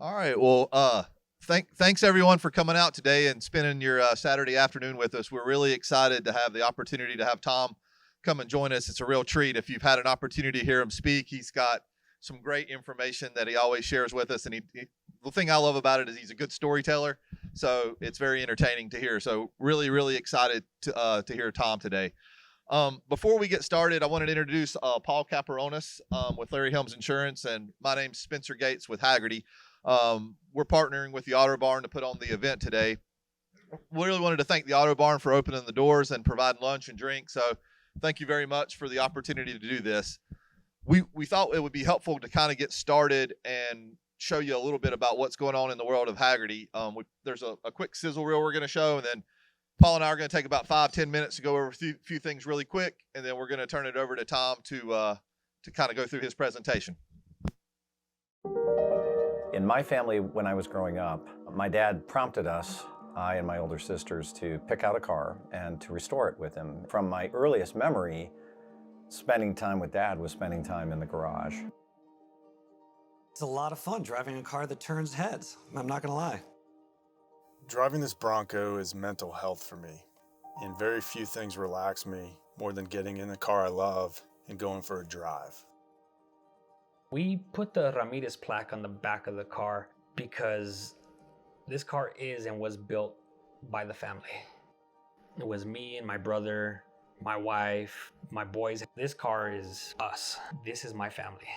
All right. Well, thanks everyone for coming out today and spending your Saturday afternoon with us. We're really excited to have the opportunity to have Tom come and join us. It's a real treat. If you've had an opportunity to hear him speak, he's got some great information that he always shares with us. And the thing I love about it is he's a good storyteller. So it's very entertaining to hear. So really, really excited to hear Tom today. Before we get started, I wanted to introduce Paul Caperonis with Larry Helms Insurance, and my name's Spencer Gates with Hagerty. We're partnering with the AutoBarn to put on the event today. We really wanted to thank the AutoBarn for opening the doors and providing lunch and drink. So thank you very much for the opportunity to do this. We thought it would be helpful to kind of get started and show you a little bit about what's going on in the world of Hagerty. There's a quick sizzle reel we're going to show, and then Paul and I are going to take about 5-10 minutes to go over a few things really quick, and then we're going to turn it over to Tom to kind of go through his presentation. In my family, when I was growing up, my dad prompted us, I and my older sisters, to pick out a car and to restore it with him. From my earliest memory, spending time with Dad was spending time in the garage. It's a lot of fun driving a car that turns heads, I'm not gonna lie. Driving this Bronco is mental health for me, and very few things relax me more than getting in the car I love and going for a drive. We put the Ramirez plaque on the back of the car because this car is and was built by the family. It was me and my brother, my wife, my boys. This car is us. This is my family.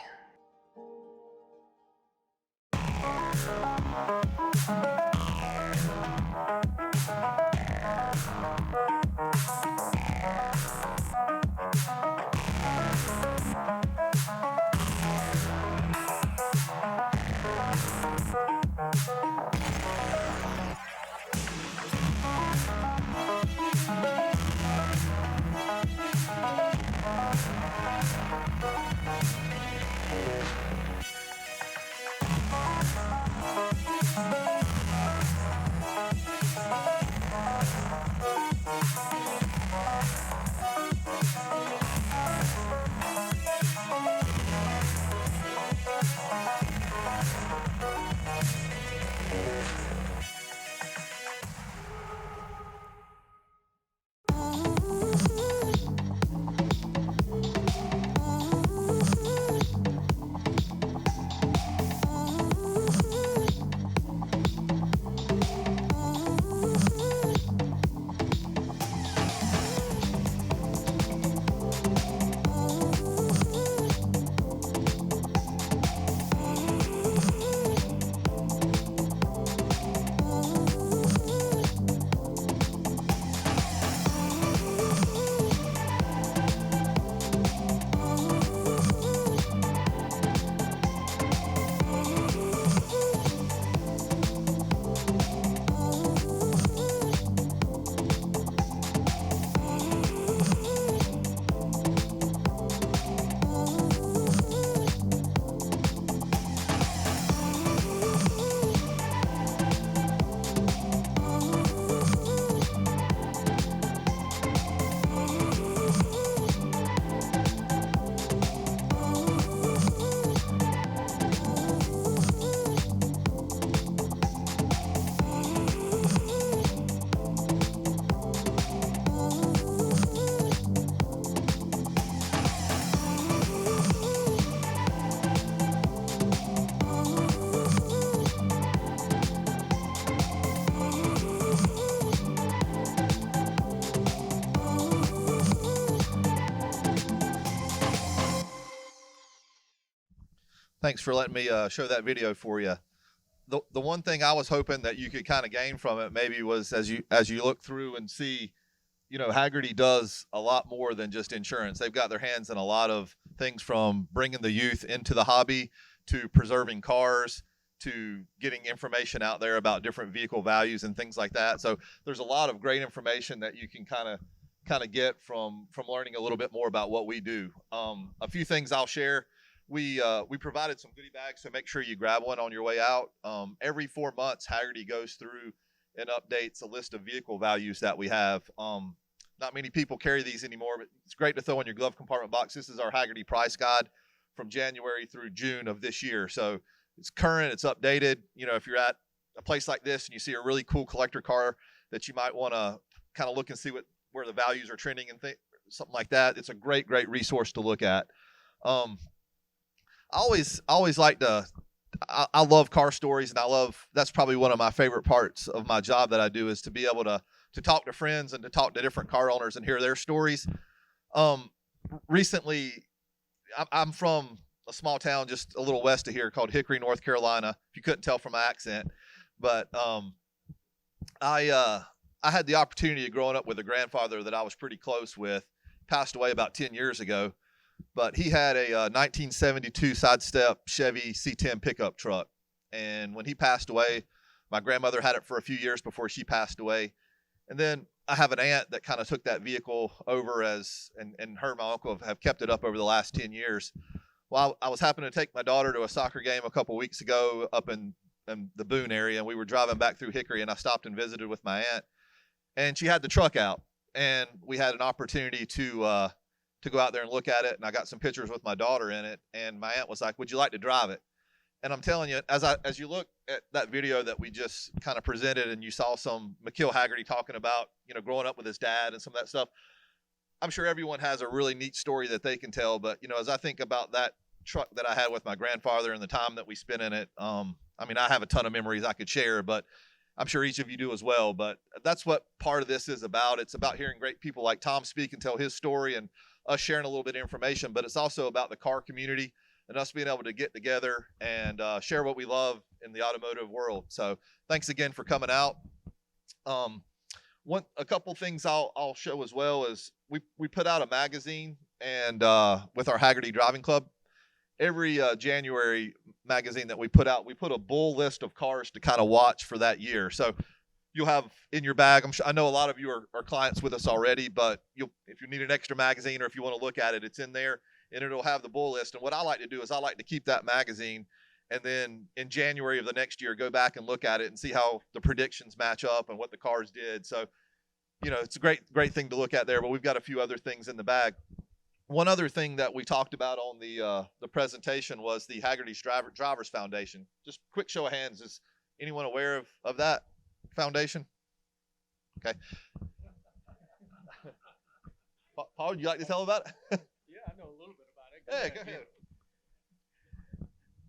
Thanks for letting me show that video for you. The one thing I was hoping that you could kind of gain from it maybe was as you look through and see, Hagerty does a lot more than just insurance. They've got their hands in a lot of things, from bringing the youth into the hobby to preserving cars to getting information out there about different vehicle values and things like that. So there's a lot of great information that you can kind of get from learning a little bit more about what we do. A few things I'll share. We provided some goodie bags, so make sure you grab one on your way out. Every 4 months, Hagerty goes through and updates a list of vehicle values that we have. Not many people carry these anymore, but it's great to throw in your glove compartment box. This is our Hagerty price guide from January through June of this year. So it's current, it's updated. You know, if you're at a place like this and you see a really cool collector car that you might want to kind of look and see where the values are trending and something like that, it's a great resource to look at. I always like to. I love car stories, and that's probably one of my favorite parts of my job that I do, is to be able to talk to friends and to talk to different car owners and hear their stories. Recently, I'm from a small town just a little west of here called Hickory, North Carolina, if you couldn't tell from my accent. But I had the opportunity of growing up with a grandfather that I was pretty close with, passed away about 10 years ago. But he had a 1972 sidestep Chevy C10 pickup truck. And when he passed away, my grandmother had it for a few years before she passed away. And then I have an aunt that kind of took that vehicle over and her and my uncle have kept it up over the last 10 years. Well, I was happening to take my daughter to a soccer game a couple weeks ago up in the Boone area, and we were driving back through Hickory, and I stopped and visited with my aunt, and she had the truck out, and we had an opportunity to go out there and look at it, and I got some pictures with my daughter in it, and my aunt was like, "Would you like to drive it?" And I'm telling you, as you look at that video that we just kind of presented, and you saw some McKeel Hagerty talking about, you know, growing up with his dad and some of that stuff, I'm sure everyone has a really neat story that they can tell. But, you know, as I think about that truck that I had with my grandfather and the time that we spent in it, I mean, I have a ton of memories I could share, but I'm sure each of you do as well. But that's what part of this is about. It's about hearing great people like Tom speak and tell his story, and us sharing a little bit of information, but it's also about the car community and us being able to get together and share what we love in the automotive world. So thanks again for coming out. A couple things I'll show as well is we put out a magazine, and with our Hagerty Driving Club. Every January magazine that we put out, we put a bull list of cars to kind of watch for that year. So you'll have in your bag, I know a lot of you are clients with us already, but if you need an extra magazine or if you want to look at it, it's in there, and it'll have the bull list. And what I like to do is I like to keep that magazine, and then in January of the next year, go back and look at it and see how the predictions match up and what the cars did. So, you know, it's a great thing to look at there, but we've got a few other things in the bag. One other thing that we talked about on the presentation was the Hagerty's Drivers Foundation. Just quick show of hands. Is anyone aware of that foundation? Okay. Paul, would you like to tell about it? Yeah, I know a little bit about it. Go ahead.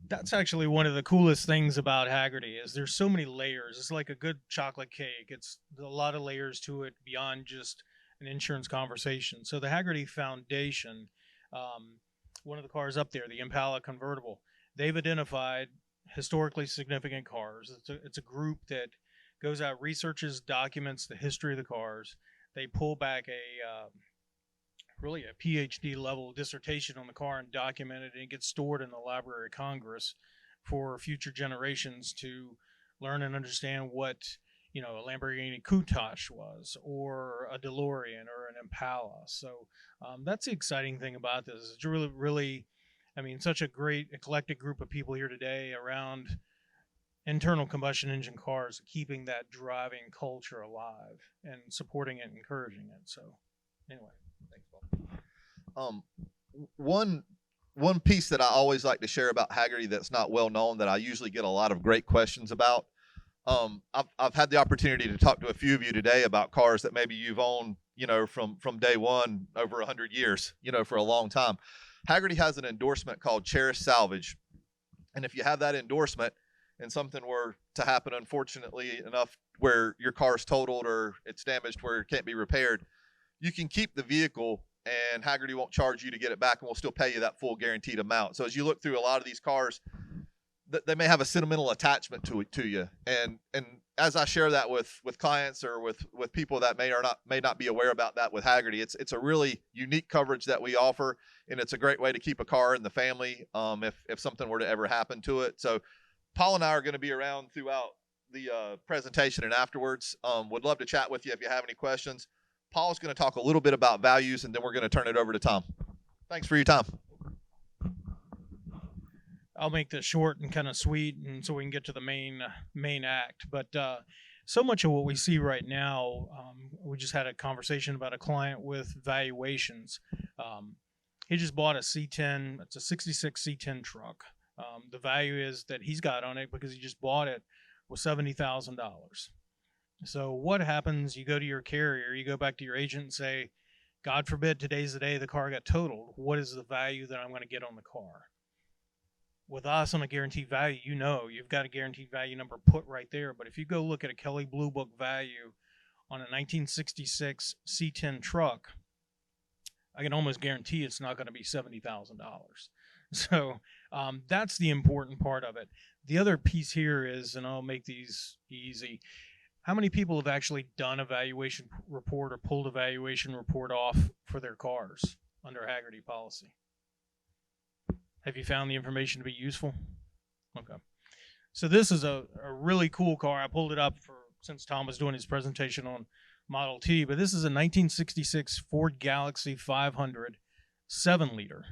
That's actually one of the coolest things about Hagerty is there's so many layers. It's like a good chocolate cake. It's a lot of layers to it beyond just an insurance conversation. So the Hagerty Foundation, one of the cars up there, the Impala convertible, they've identified historically significant cars. It's a group that goes out, researches, documents the history of the cars. They pull back really a PhD level dissertation on the car and document it, and it gets stored in the Library of Congress for future generations to learn and understand what, you know, a Lamborghini Countach was, or a DeLorean, or an Impala. So that's the exciting thing about this. It's really, I mean, such a great eclectic group of people here today around internal combustion engine cars, keeping that driving culture alive and supporting it and encouraging it. So anyway. Thanks, Paul. One piece that I always like to share about Hagerty that's not well known, that I usually get a lot of great questions about. I've had the opportunity to talk to a few of you today about cars that maybe you've owned, you know, from day one over 100 years, you know, for a long time. Hagerty has an endorsement called Cherish Salvage. And if you have that endorsement and something were to happen, unfortunately enough, where your car's totaled or it's damaged where it can't be repaired, you can keep the vehicle, and Hagerty won't charge you to get it back, and we'll still pay you that full guaranteed amount. So as you look through a lot of these cars, they may have a sentimental attachment to you. And as I share that with clients or with people that may not be aware about that with Hagerty, it's a really unique coverage that we offer, and it's a great way to keep a car in the family if something were to ever happen to it. So Paul and I are going to be around throughout the presentation and afterwards. Would love to chat with you if you have any questions. Paul's going to talk a little bit about values, and then we're going to turn it over to Tom. Thanks for your time. I'll make this short and kind of sweet, and so we can get to the main act. But so much of what we see right now, we just had a conversation about a client with valuations. He just bought a C10. It's a 66 C10 truck. The value is that he's got on it because he just bought it was $70,000. So what happens? You go to your carrier, you go back to your agent and say, God forbid today's the day the car got totaled. What is the value that I'm going to get on the car? With us on a guaranteed value, you've got a guaranteed value number put right there. But if you go look at a Kelley Blue Book value on a 1966 C10 truck, I can almost guarantee it's not going to be $70,000. So that's the important part of it. The other piece here is, and I'll make these easy, how many people have actually done a valuation report or pulled a valuation report off for their cars under Hagerty policy? Have you found the information to be useful? Okay. So this is a really cool car. I pulled it up since Tom was doing his presentation on Model T, but this is a 1966 Ford Galaxy 500 7-liter.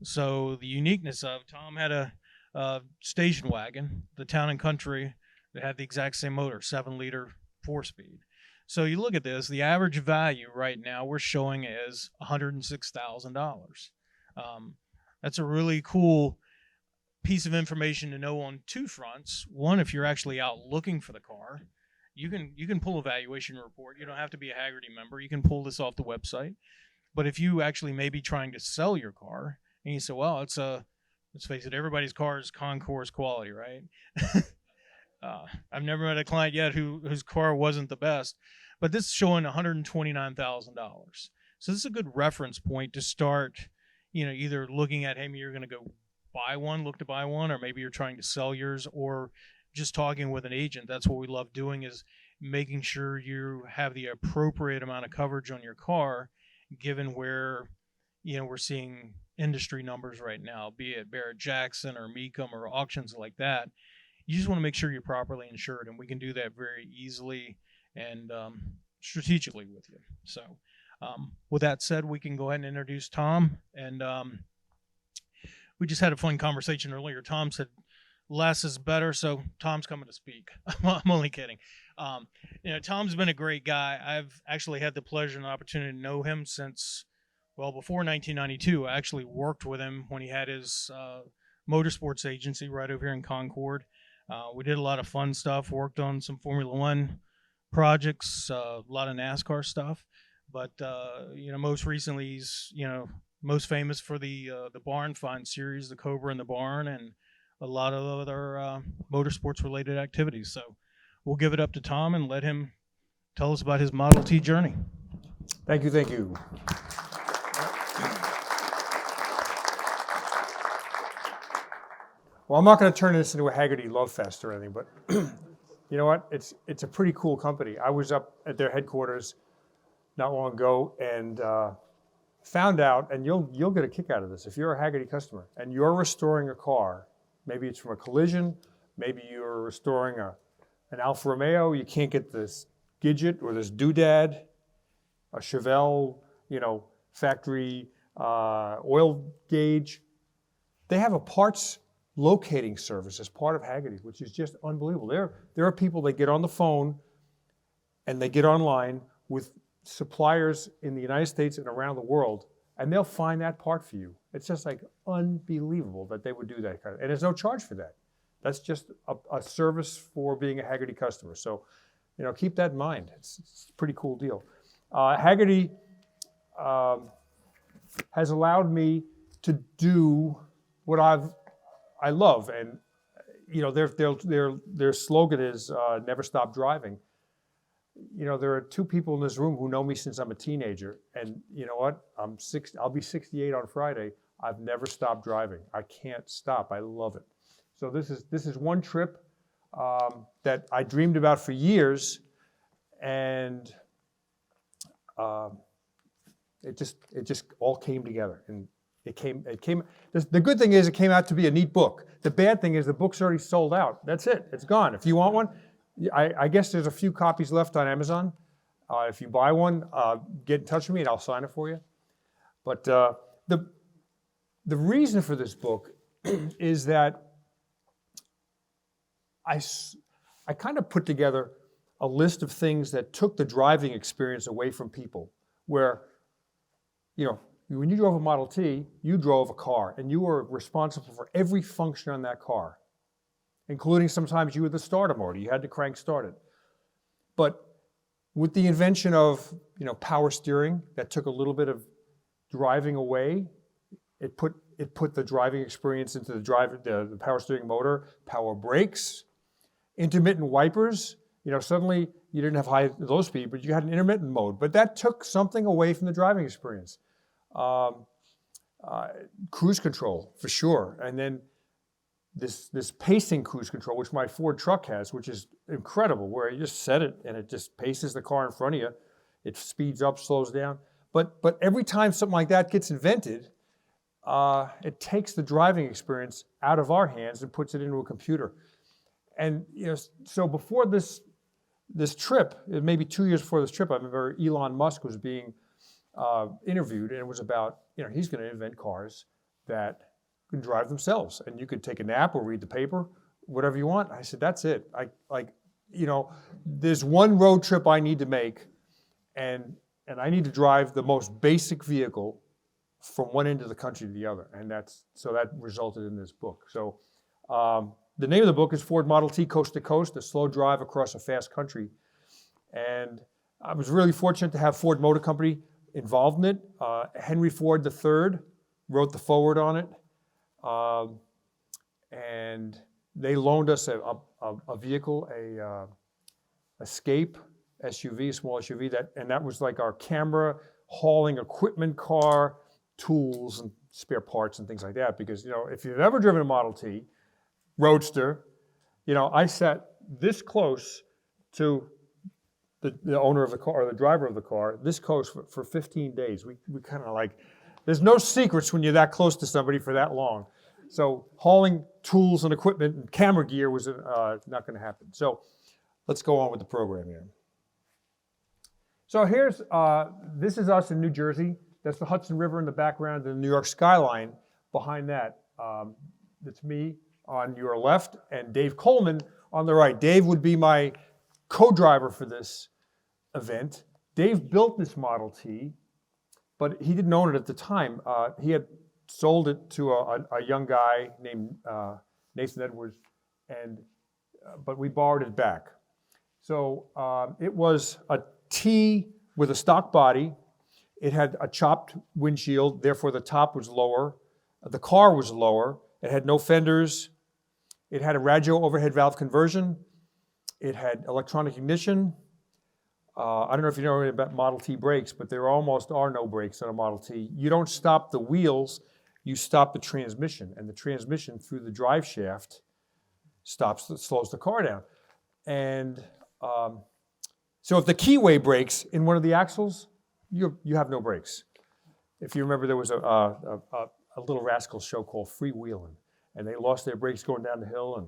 So the uniqueness of Tom had a station wagon, the Town and Country, that had the exact same motor, 7-liter 4-speed. So you look at this, the average value right now we're showing is $106,000. That's a really cool piece of information to know on two fronts. One, if you're actually out looking for the car, you can pull a valuation report. You don't have to be a Hagerty member. You can pull this off the website. But if you actually may be trying to sell your car, and you say, well, let's face it, everybody's car is concourse quality, right? I've never met a client yet whose car wasn't the best, but this is showing $129,000. So this is a good reference point to start, either looking at, hey, maybe you're going to go look to buy one, or maybe you're trying to sell yours, or just talking with an agent. That's what we love doing, is making sure you have the appropriate amount of coverage on your car, given where, we're seeing industry numbers right now, be it Barrett-Jackson or Mecum or auctions like that. You just want to make sure you're properly insured, and we can do that very easily and strategically with you. So with that said, we can go ahead and introduce Tom. And we just had a fun conversation earlier. Tom said less is better, so Tom's coming to speak. I'm only kidding. Tom's been a great guy. I've actually had the pleasure and opportunity to know him since, before 1992. I actually worked with him when he had his motorsports agency right over here in Concord. We did a lot of fun stuff, worked on some Formula One projects, a lot of NASCAR stuff. But, most recently he's, most famous for the Barn Find series, the Cobra and the Barn, and a lot of other motorsports-related activities. So we'll give it up to Tom and let him tell us about his Model T journey. Thank you. Well, I'm not going to turn this into a Hagerty love fest or anything, but you know what? It's a pretty cool company. I was up at their headquarters not long ago and found out, and you'll get a kick out of this, if you're a Hagerty customer and you're restoring a car, maybe it's from a collision, maybe you're restoring an Alfa Romeo, you can't get this Gidget or this doodad, a Chevelle, factory oil gauge. They have a parts locating service as part of Hagerty, which is just unbelievable. There are people that get on the phone and they get online with suppliers in the United States and around the world, and they'll find that part for you. It's just like unbelievable that they would do that kind of, and there's no charge for that. That's just a service for being a Hagerty customer. So, keep that in mind. It's a pretty cool deal. Hagerty has allowed me to do what I love, and their slogan is "Never stop driving." There are two people in this room who know me since I'm a teenager, and you know what? I'll be 68 on Friday. I've never stopped driving. I can't stop. I love it. So this is one trip that I dreamed about for years, and it just all came together. And it came. The good thing is it came out to be a neat book. The bad thing is the book's already sold out. That's it. It's gone. If you want one, I guess there's a few copies left on Amazon. If you buy one, get in touch with me and I'll sign it for you. But the reason for this book is that I kind of put together a list of things that took the driving experience away from people, where, when you drove a Model T, you drove a car, and you were responsible for every function on that car, including sometimes you were the starter motor. You had to crank start it. But with the invention of power steering, that took a little bit of driving away. It put the driving experience into the power steering motor, power brakes, intermittent wipers. Suddenly you didn't have high low speed, but you had an intermittent mode. But that took something away from the driving experience. Cruise control, for sure. And then this pacing cruise control, which my Ford truck has, which is incredible, where you just set it and it just paces the car in front of you. It speeds up, slows down. But every time something like that gets invented, it takes the driving experience out of our hands and puts it into a computer. And so before this trip, maybe 2 years before this trip, I remember Elon Musk was being interviewed, and it was about he's going to invent cars that can drive themselves, and you could take a nap or read the paper, whatever you want. I said, that's it. There's one road trip I need to make, and I need to drive the most basic vehicle from one end of the country to the other, and that resulted in this book. So the name of the book is Ford Model T Coast to Coast: A Slow Drive Across a Fast Country. And I was really fortunate to have Ford Motor Company involved in it. Henry Ford III wrote the foreword on it, and they loaned us a vehicle, a Escape SUV, a small SUV, that was like our camera hauling equipment car, tools and spare parts and things like that. Because if you've ever driven a Model T Roadster, I sat this close to the owner of the car, or the driver of the car, this close for 15 days. We kind of there's no secrets when you're that close to somebody for that long. So hauling tools and equipment and camera gear was not going to happen. So let's go on with the program here. So this is us in New Jersey. That's the Hudson River in the background, and the New York skyline behind that. That's me on your left, and Dave Coleman on the right. Dave would be my co-driver for this event. Dave built this Model T, but he didn't own it at the time. He had sold it to a young guy named Nathan Edwards, but we borrowed it back. So it was a T with a stock body. It had a chopped windshield, therefore the top was lower. The car was lower. It had no fenders. It had a radio overhead valve conversion. It had electronic ignition. I don't know if you know anything about Model T brakes, but there almost are no brakes on a Model T. You don't stop the wheels, you stop the transmission, and the transmission through the drive shaft slows the car down. And so if the keyway breaks in one of the axles, you have no brakes. If you remember, there was a Little Rascals show called Freewheelin', and they lost their brakes going down the hill, and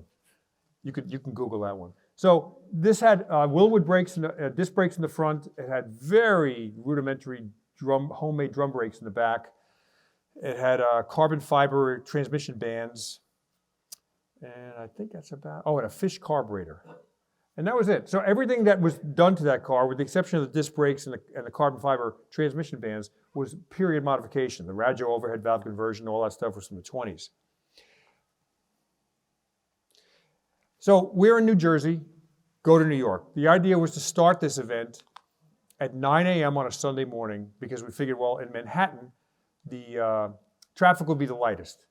you can Google that one. So this had Willwood brakes, disc brakes in the front. It had very rudimentary homemade drum brakes in the back. It had carbon fiber transmission bands, and I think that's about, and a fish carburetor. And that was it. So everything that was done to that car, with the exception of the disc brakes and the carbon fiber transmission bands, was period modification. The radio overhead valve conversion, all that stuff was from the 20s. So we're in New Jersey, go to New York. The idea was to start this event at 9 a.m. on a Sunday morning, because we figured, well, in Manhattan, the traffic will be the lightest.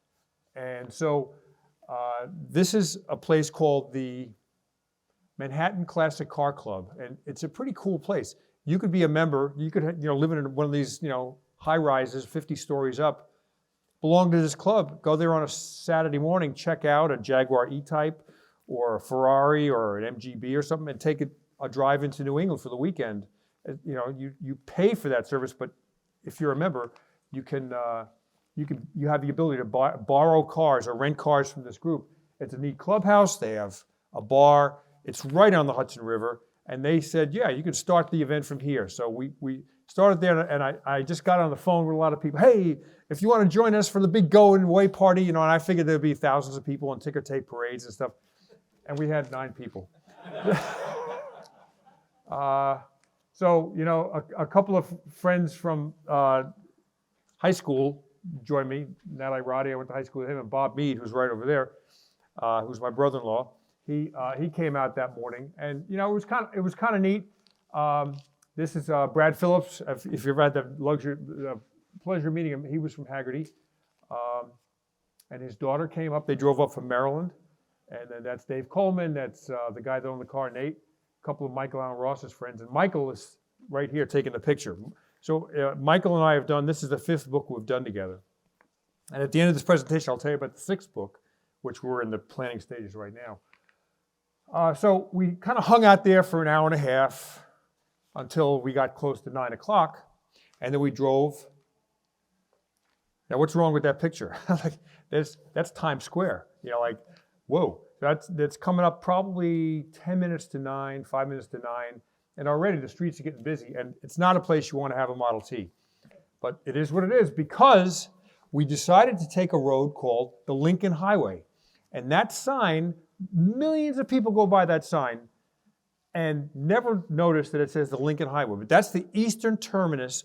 And so this is a place called the Manhattan Classic Car Club, and it's a pretty cool place. You could be a member, you could live in one of these high rises, 50 stories up, belong to this club, go there on a Saturday morning, check out a Jaguar E-Type or a Ferrari or an MGB or something, and take a drive into New England for the weekend. You pay for that service, but if you're a member, you have the ability to borrow cars or rent cars from this group. It's a neat clubhouse. They have a bar. It's right on the Hudson River, and they said, yeah, you can start the event from here. So we started there, and I just got on the phone with a lot of people. Hey, if you want to join us for the big going away party, and I figured there'd be thousands of people and ticker tape parades and stuff, and we had 9 people. So a couple of friends from high high school joined me. Natalie Roddy, I went to high school with him, and Bob Mead, who's right over there, who's my brother-in-law. He came out that morning, and it was kind of neat. This is Brad Phillips. If you've had the pleasure of meeting him, he was from Hagerty, and his daughter came up. They drove up from Maryland, and then that's Dave Coleman. That's the guy that owned the car, Nate. A couple of Michael Allen Ross's friends, and Michael is right here taking the picture. So Michael and I have done. This is the 5th book we've done together, and at the end of this presentation, I'll tell you about the 6th book, which we're in the planning stages right now. So we kind of hung out there for an hour and a half until we got close to 9 o'clock, and then we drove. Now, what's wrong with that picture? Like, that's Times Square. Whoa, that's coming up probably 10 minutes to 9, 5 minutes to 9, and already the streets are getting busy, and it's not a place you want to have a Model T. But it is what it is, because we decided to take a road called the Lincoln Highway. And that sign, millions of people go by that sign and never notice that it says the Lincoln Highway. But that's the eastern terminus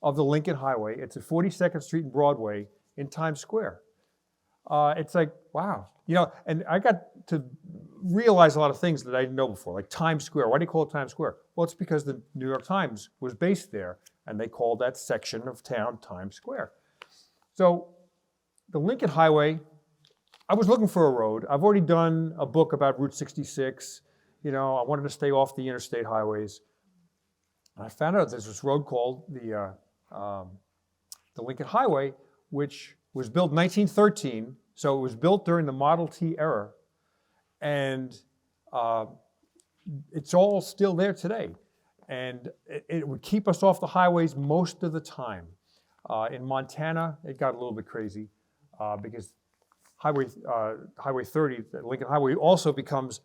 of the Lincoln Highway. It's at 42nd Street and Broadway in Times Square. It's like, wow. And I got to realize a lot of things that I didn't know before, like Times Square. Why do you call it Times Square? Well, it's because the New York Times was based there, and they called that section of town Times Square. So the Lincoln Highway, I was looking for a road. I've already done a book about Route 66. I wanted to stay off the interstate highways. And I found out there's this road called the Lincoln Highway, which was built in 1913. So it was built during the Model T era. And it's all still there today. And it would keep us off the highways most of the time. In Montana, it got a little bit crazy because Highway 30, the Lincoln Highway, also becomes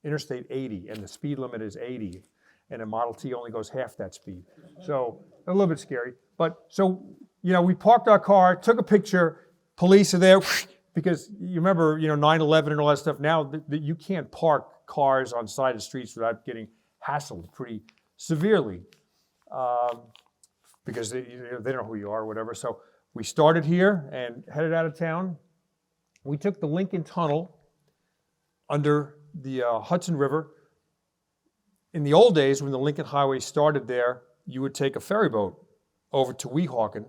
Interstate 80, and the speed limit is 80, and a Model T only goes half that speed. So a little bit scary. But so, we parked our car, took a picture, police are there, because you remember, 9/11 and all that stuff. Now you can't park cars on side of streets without getting hassled pretty severely because they don't know who you are or whatever. So we started here and headed out of town. We took the Lincoln Tunnel under the Hudson River. In the old days, when the Lincoln Highway started there, you would take a ferry boat over to Weehawken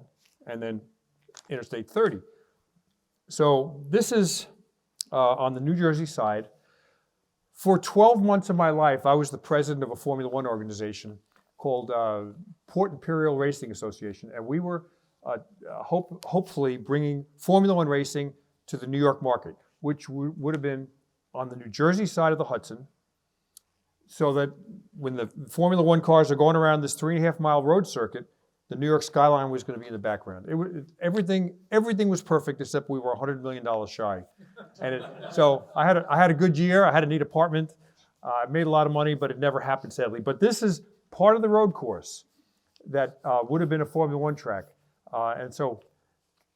and then Interstate 30. So this is on the New Jersey side. For 12 months of my life, I was the president of a Formula One organization called Port Imperial Racing Association, and we were hopefully bringing Formula One racing to the New York market, which would have been on the New Jersey side of the Hudson, so that when the Formula One cars are going around this 3.5-mile road circuit, the New York skyline was going to be in the background. Everything was perfect except we were $100 million shy. And so I had a good year. I had a neat apartment. I made a lot of money, but it never happened, sadly. But this is part of the road course that would have been a Formula One track. And so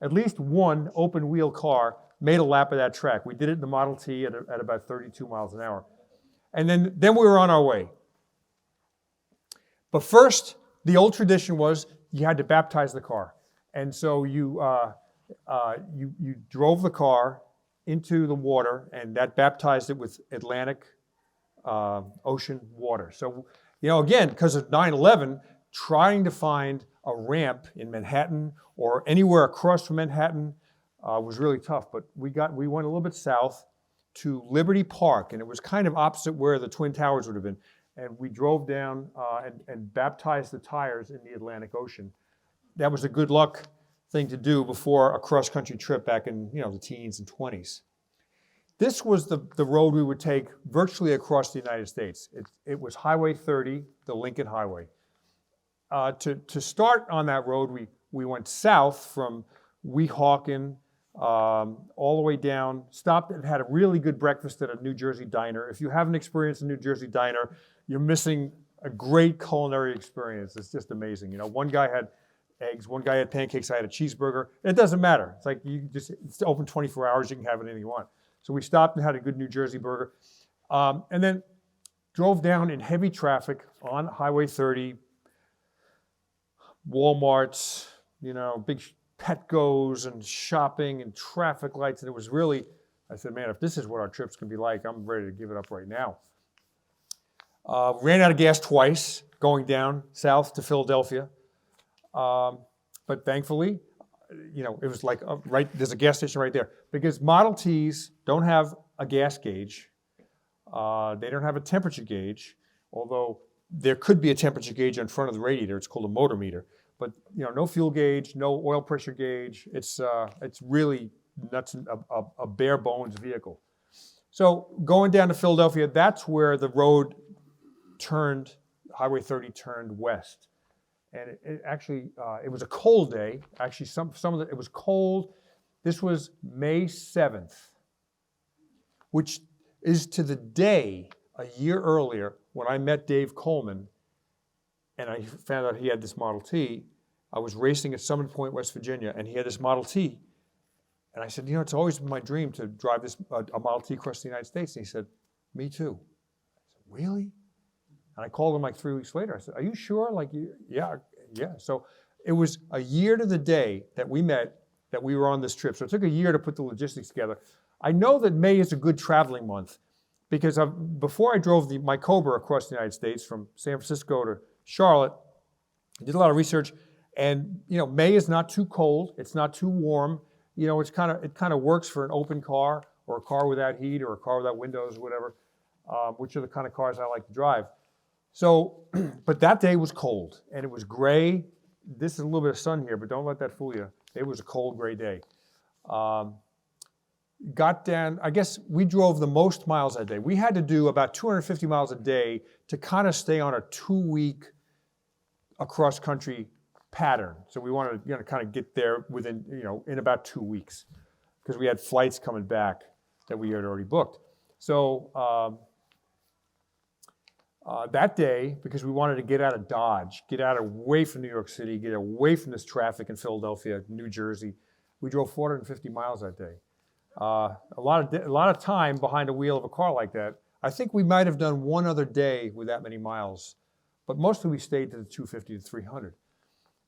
at least one open-wheel car made a lap of that track. We did it in the Model T at about 32 miles an hour. And then we were on our way. But first, the old tradition was you had to baptize the car. And so you drove the car into the water, and that baptized it with Atlantic Ocean water. So, again, because of 9/11, trying to find a ramp in Manhattan or anywhere across from Manhattan was really tough. But we went a little bit south to Liberty Park, and it was kind of opposite where the Twin Towers would have been. And we drove down and baptized the tires in the Atlantic Ocean. That was a good luck thing to do before a cross-country trip back in the teens and 20s. This was the road we would take virtually across the United States. It was Highway 30, the Lincoln Highway. To start on that road, we went south from Weehawken all the way down, stopped and had a really good breakfast at a New Jersey diner. If you haven't experienced a New Jersey diner, you're missing a great culinary experience. It's just amazing. One guy had eggs, one guy had pancakes, I had a cheeseburger. It doesn't matter. It's like it's open 24 hours, you can have anything you want. So we stopped and had a good New Jersey burger. And then drove down in heavy traffic on Highway 30, Walmarts, big Petco's and shopping and traffic lights. And it was really, I said, man, if this is what our trip's going to be like, I'm ready to give it up right now. Ran out of gas twice going down south to Philadelphia. But thankfully, it was like there's a gas station right there. Because Model Ts don't have a gas gauge. They don't have a temperature gauge, although there could be a temperature gauge in front of the radiator. It's called a motor meter. But no fuel gauge, no oil pressure gauge. It's really nuts, a bare bones vehicle. So going down to Philadelphia, that's where the road turned, Highway 30 turned west. And it actually, it was a cold day. Actually, it was cold. This was May 7th, which is to the day a year earlier when I met Dave Coleman and I found out he had this Model T. I was racing at Summit Point, West Virginia, and he had this Model T. And I said, it's always been my dream to drive a Model T across the United States. And he said, me too. I said, really? And I called him like 3 weeks later. I said, are you sure? Yeah. So it was a year to the day that we met, that we were on this trip. So it took a year to put the logistics together. I know that May is a good traveling month because before I drove my Cobra across the United States from San Francisco to Charlotte, I did a lot of research. And May is not too cold. It's not too warm. It kind of works for an open car or a car without heat or a car without windows or whatever, which are the kind of cars I like to drive. So, but that day was cold and it was gray. This is a little bit of sun here, but don't let that fool you. It was a cold, gray day. Got down, I guess we drove the most miles that day. We had to do about 250 miles a day to kind of stay on a 2-week across-country pattern. So we wanted to kind of get there within, in about 2 weeks because we had flights coming back that we had already booked. So that day, because we wanted to get out of Dodge, get away from New York City, get away from this traffic in Philadelphia, New Jersey, we drove 450 miles that day. A lot of time behind the wheel of a car like that. I think we might have done one other day with that many miles, but mostly we stayed to the 250 to 300.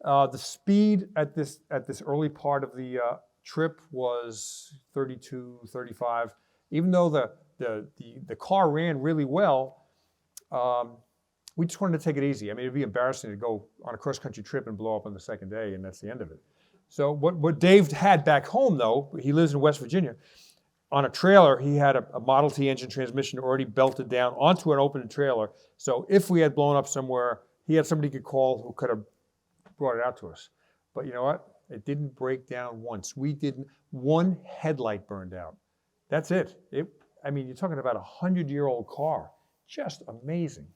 The speed at this early part of the trip was 32, 35. Even though the car ran really well, we just wanted to take it easy. I mean, it'd be embarrassing to go on a cross-country trip and blow up on the second day, and that's the end of it. So what Dave had back home, though, he lives in West Virginia, on a trailer, he had a Model T engine transmission already belted down onto an open trailer. So if we had blown up somewhere, he had somebody he could call who could have brought it out to us. But you know what? It didn't break down once. One headlight burned out. That's it. I mean, you're talking about a 100-year-old car. Just amazing.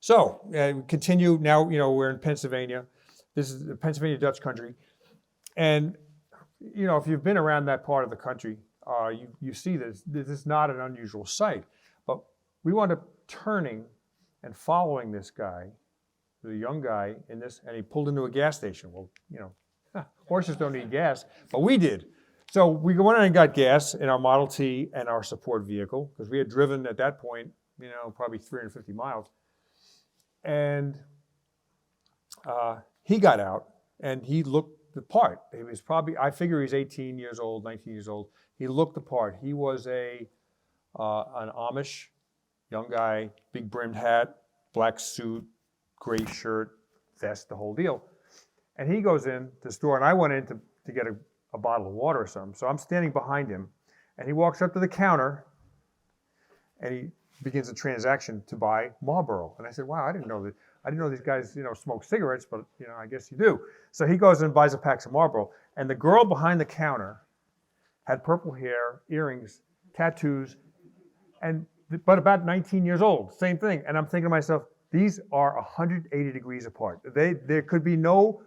So we continue. Now, we're in Pennsylvania. This is the Pennsylvania Dutch country. And, if you've been around that part of the country, you see this. This is not an unusual sight. But we wound up turning and following this guy, the young guy in this, and he pulled into a gas station. Well, horses don't need gas, but we did. So we went in and got gas in our Model T and our support vehicle, because we had driven at that point, probably 350 miles. And he got out and he looked the part. He was probably, I figure he's 18 years old, 19 years old. He looked the part. He was an Amish young guy, big brimmed hat, black suit, gray shirt, vest, the whole deal. And he goes in to the store, and I went in to get a bottle of water or something. So I'm standing behind him, and he walks up to the counter, and he begins a transaction to buy Marlboro. And I said, wow, I didn't know these guys, smoke cigarettes, but, I guess you do. So he goes and buys a pack of Marlboro. And the girl behind the counter had purple hair, earrings, tattoos, but about 19 years old, same thing. And I'm thinking to myself, these are 180 degrees apart. There could be no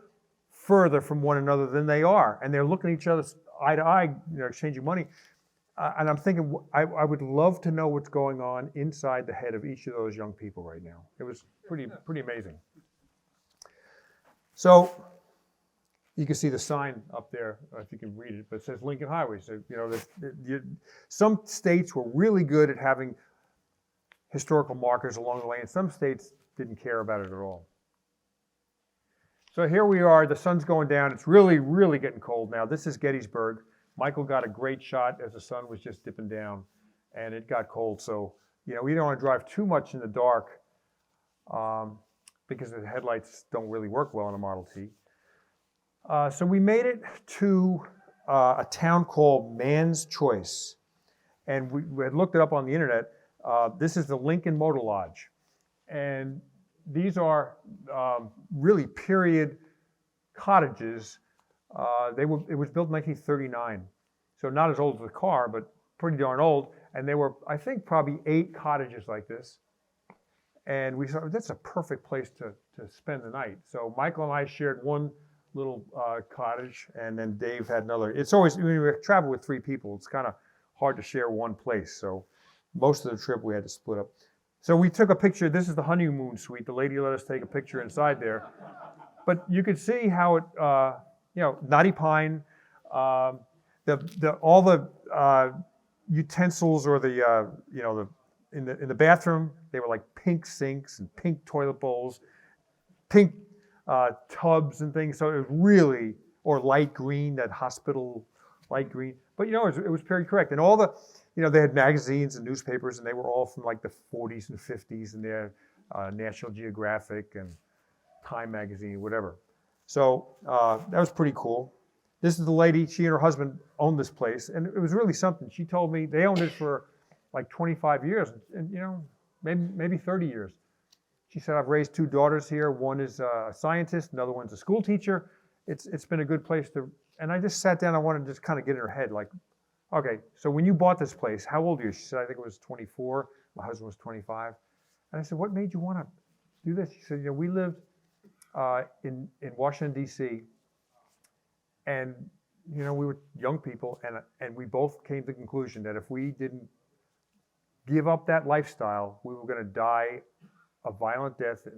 further from one another than they are. And they're looking at each other eye to eye, exchanging money. And I'm thinking, I would love to know what's going on inside the head of each of those young people right now. It was pretty amazing. So you can see the sign up there, if you can read it, but it says Lincoln Highway. So, some states were really good at having historical markers along the lane. Some states didn't care about it at all. So here we are, the sun's going down. It's really, really getting cold now. This is Gettysburg. Michael got a great shot as the sun was just dipping down, and it got cold. So, you know, we don't want to drive too much in the dark because the headlights don't really work well on a Model T. So we made it to a town called Man's Choice, and we had looked it up on the internet. This is the Lincoln Motor Lodge, and these are really period cottages. It was built in 1939, so not as old as the car, but pretty darn old. And there were, I think, probably 8 cottages like this. And we thought that's a perfect place to spend the night. So Michael and I shared one little cottage, and then Dave had another. It's always, when we travel with 3 people, it's kind of hard to share one place. So most of the trip we had to split up. So we took a picture. This is the Honeymoon Suite. The lady let us take a picture inside there. But you could see how it, you know, knotty pine, all the utensils or the, you know, in the bathroom, they were like pink sinks and pink toilet bowls, pink tubs and things. So it was really, or light green, that hospital light green. But, you know, it was very correct. And all the, you know, they had magazines and newspapers, and they were all from like the 40s and 50s, and they're National Geographic and Time magazine, whatever. So that was pretty cool. This is the lady, she and her husband owned this place, and it was really something. She told me they owned it for like 25 years, and you know, maybe 30 years. She said, I've raised 2 daughters here. One is a scientist, another one's a school teacher. It's been a good place to, and I just sat down, I wanted to just kind of get in her head, like, okay, so when you bought this place, how old are you? She said, I think it was 24. My husband was 25. And I said, what made you want to do this? She said, you know, we lived in Washington, D.C., and, you know, we were young people, and we both came to the conclusion that if we didn't give up that lifestyle, we were going to die a violent death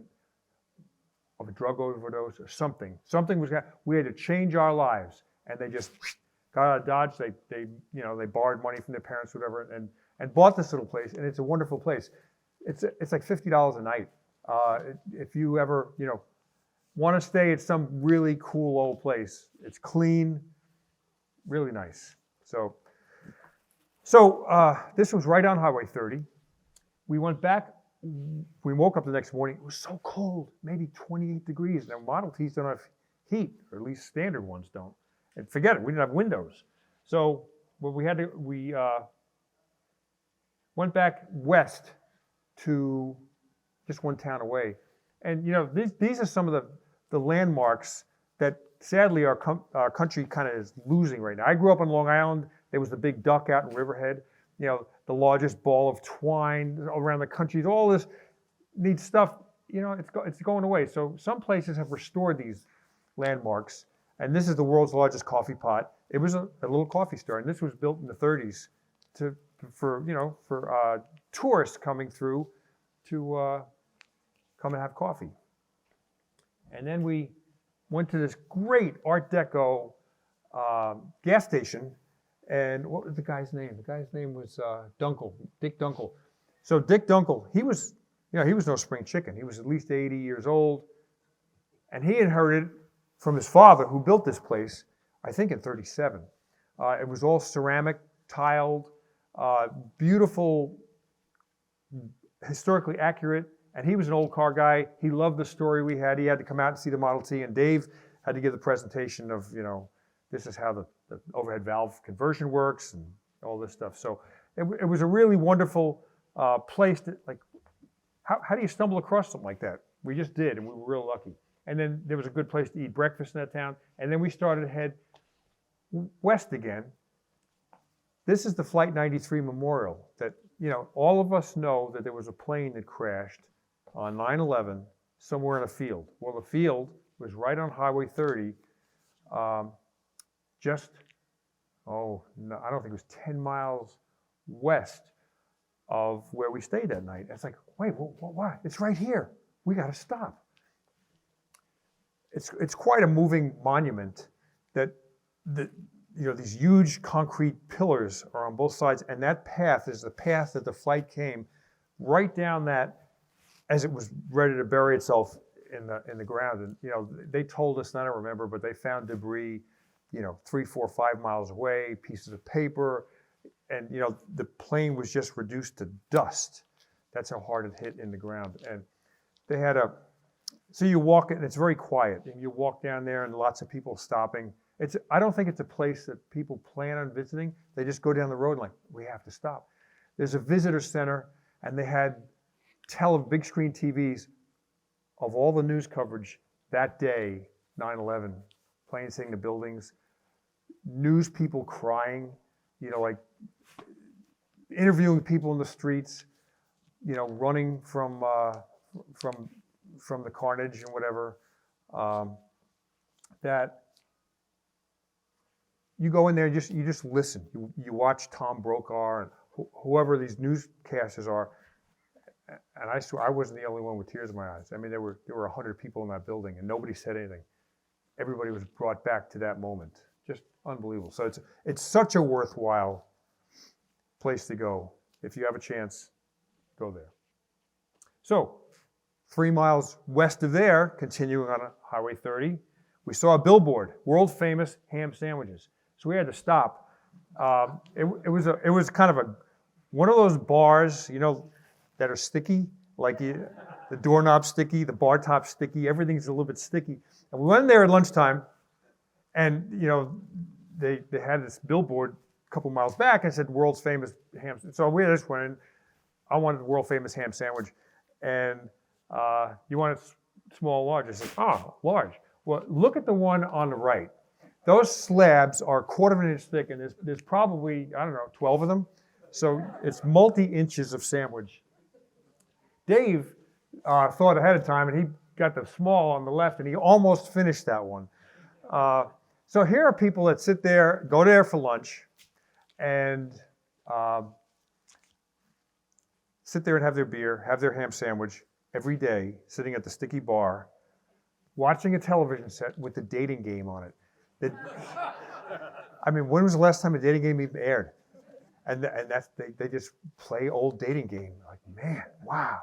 of a drug overdose or something. Something was going to, we had to change our lives, and they just got out of Dodge. They you know, they borrowed money from their parents, whatever, and bought this little place, and it's a wonderful place. It's like $50 a night. If you ever, you know, want to stay at some really cool old place, it's clean, really nice. So this was right on Highway 30. We went back. We woke up the next morning. It was so cold, maybe 28 degrees. Now Model Ts don't have heat, or at least standard ones don't. And forget it, we didn't have windows. So what we had to, we went back west to just one town away. And you know, these are some of the landmarks that sadly our country kind of is losing right now. I grew up on Long Island. There was the big duck out in Riverhead. You know, the largest ball of twine around the country. All this neat stuff, you know, it's going away. So some places have restored these landmarks. And this is the world's largest coffee pot. It was a little coffee store, and this was built in the 30s for tourists coming through to come and have coffee. And then we went to this great Art Deco gas station. And what was the guy's name? The guy's name was Dunkel, Dick Dunkel. So Dick Dunkel, he was no spring chicken. He was at least 80 years old, and he inherited from his father, who built this place, I think in 37. It was all ceramic, tiled, beautiful, historically accurate. And he was an old car guy. He loved the story we had. He had to come out and see the Model T, and Dave had to give the presentation of, you know, this is how the overhead valve conversion works and all this stuff. So it was a really wonderful place to, like, how do you stumble across something like that? We just did, and we were real lucky. And then there was a good place to eat breakfast in that town. And then we started to head west again. This is the Flight 93 Memorial that, you know, all of us know that there was a plane that crashed on 9/11 somewhere in a field. Well, the field was right on Highway 30, I don't think it was 10 miles west of where we stayed that night. It's like, wait, what? It's right here. We got to stop. It's quite a moving monument that you know, these huge concrete pillars are on both sides, and that path is the path that the flight came right down that as it was ready to bury itself in the ground, and they told us, and I don't remember, but they found debris, 3, 4, 5 miles away, pieces of paper, and the plane was just reduced to dust. That's how hard it hit in the ground. And they had so you walk it, and it's very quiet, and you walk down there, and lots of people stopping. I don't think it's a place that people plan on visiting. They just go down the road and like, we have to stop. There's a visitor center, and they had big screen TVs of all the news coverage that day, 9/11, planes hitting the buildings, news people crying, like interviewing people in the streets, running from the carnage and whatever. That you go in there, you just listen. You watch Tom Brokaw and whoever these newscasters are. And I swear I wasn't the only one with tears in my eyes. I mean, there were 100 people in that building, and nobody said anything. Everybody was brought back to that moment. Just unbelievable. So it's such a worthwhile place to go. If you have a chance, go there. So 3 miles west of there, continuing on Highway 30, we saw a billboard, world famous ham sandwiches. So we had to stop. It was kind of one of those bars, that are sticky, like the doorknob's sticky, the bar top's sticky, everything's a little bit sticky. And we went in there at lunchtime, and they had this billboard a couple miles back and said world's famous ham. So we just went in. I wanted the world famous ham sandwich, and you want it small, large? I said, large. Well, look at the one on the right. Those slabs are 1/4 inch thick, and there's probably, 12 of them. So it's multi-inches of sandwich. Dave thought ahead of time, and he got the small on the left, and he almost finished that one. So here are people that sit there, go there for lunch, and sit there and have their beer, have their ham sandwich every day, sitting at the sticky bar, watching a television set with the dating game on it. When was the last time a dating game even aired? And that's they just play old dating game. Like, man, wow.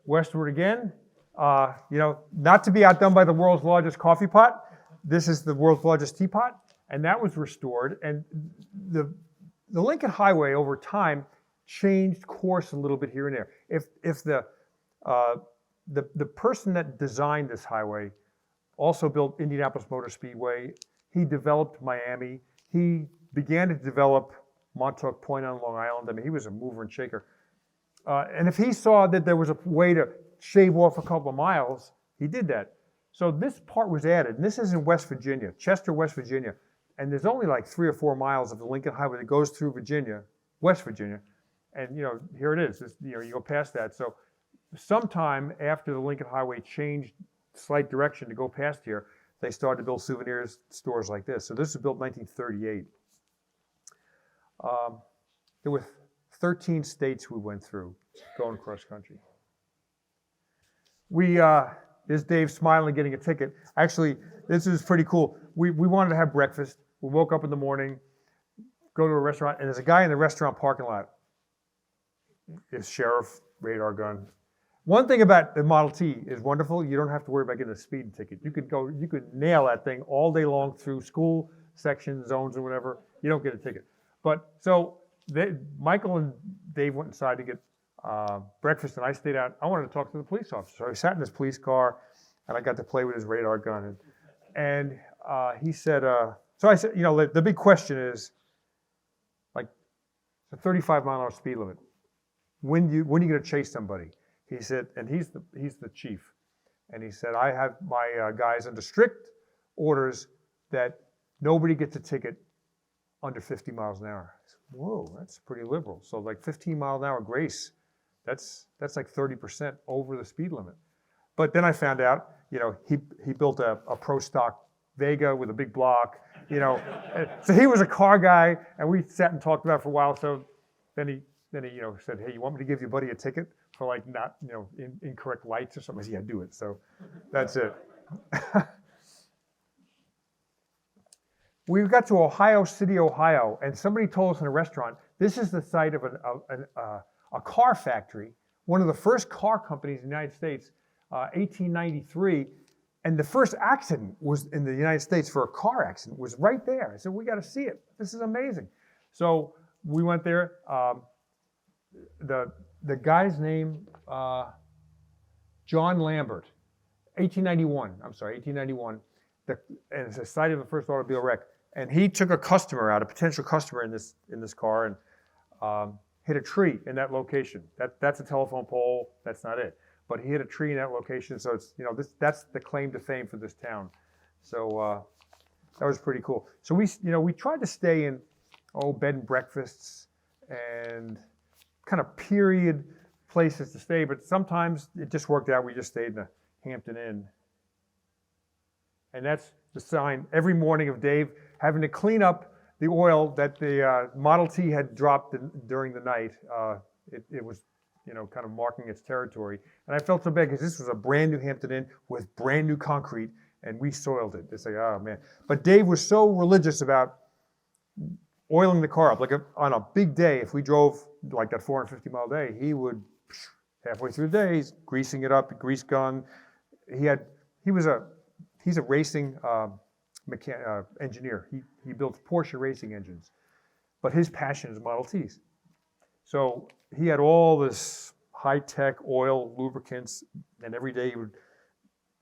Westward again, not to be outdone by the world's largest coffee pot. This is the world's largest teapot, and that was restored. And the Lincoln Highway over time changed course a little bit here and there. If the person that designed this highway also built Indianapolis Motor Speedway, he developed Miami, he began to develop Montauk Point on Long Island. He was a mover and shaker. And if he saw that there was a way to shave off a couple of miles, he did that. So this part was added, and this is in West Virginia, Chester, West Virginia. And there's only like 3 or 4 miles of the Lincoln Highway that goes through Virginia, West Virginia. And here it is. You go past that. So sometime after the Lincoln Highway changed slight direction to go past here, they started to build souvenirs stores like this. So this was built in 1938. There were 13 states we went through going cross country. There's Dave smiling, getting a ticket. Actually, this is pretty cool. We wanted to have breakfast. We woke up in the morning, go to a restaurant, and there's a guy in the restaurant parking lot. His sheriff, radar gun. One thing about the Model T is wonderful. You don't have to worry about getting a speeding ticket. You could nail that thing all day long through school sections, zones, or whatever. You don't get a ticket. But so Michael and Dave went inside to get breakfast, and I stayed out. I wanted to talk to the police officer. So I sat in his police car, and I got to play with his radar gun. And he said, so I said, the big question is, like, the 35-mile-an-hour speed limit. When are you going to chase somebody? He said, and he's the chief. And he said, I have my guys under strict orders that nobody gets a ticket under 50 miles an hour. I said, whoa, that's pretty liberal. So like 15-mile-an-hour grace, that's like 30% over the speed limit. But then I found out, he built a pro stock Vega with a big block, So he was a car guy, and we sat and talked about it for a while. So then he said, hey, you want me to give your buddy a ticket for like not, incorrect lights or something? I said, yeah, do it. So that's it. We got to Ohio City, Ohio, and somebody told us in a restaurant, this is the site of a car factory one of the first car companies in the United States, 1893, and the first accident was in the United States for a car accident was right there. I said, we got to see it. This is amazing. So we went there. The guy's name, John Lambert, 1891. And it's the site of the first automobile wreck. And he took a potential customer in this car, and hit a tree in that location. That's a telephone pole. That's not it. But he hit a tree in that location. So it's that's the claim to fame for this town. So that was pretty cool. So we tried to stay in bed and breakfasts and kind of period places to stay. But sometimes it just worked out. We just stayed in the Hampton Inn. And that's the sign every morning of Dave having to clean up the oil that the Model T had dropped during the night. It was, kind of marking its territory. And I felt so bad because this was a brand new Hampton Inn with brand new concrete, and we soiled it. It's like, oh man. But Dave was so religious about oiling the car up. Like on a big day, if we drove like that 450-mile day, he would, halfway through the day, he's greasing it up, grease gun. He's a racing engineer. He built Porsche racing engines, but his passion is Model Ts. So he had all this high-tech oil, lubricants, and every day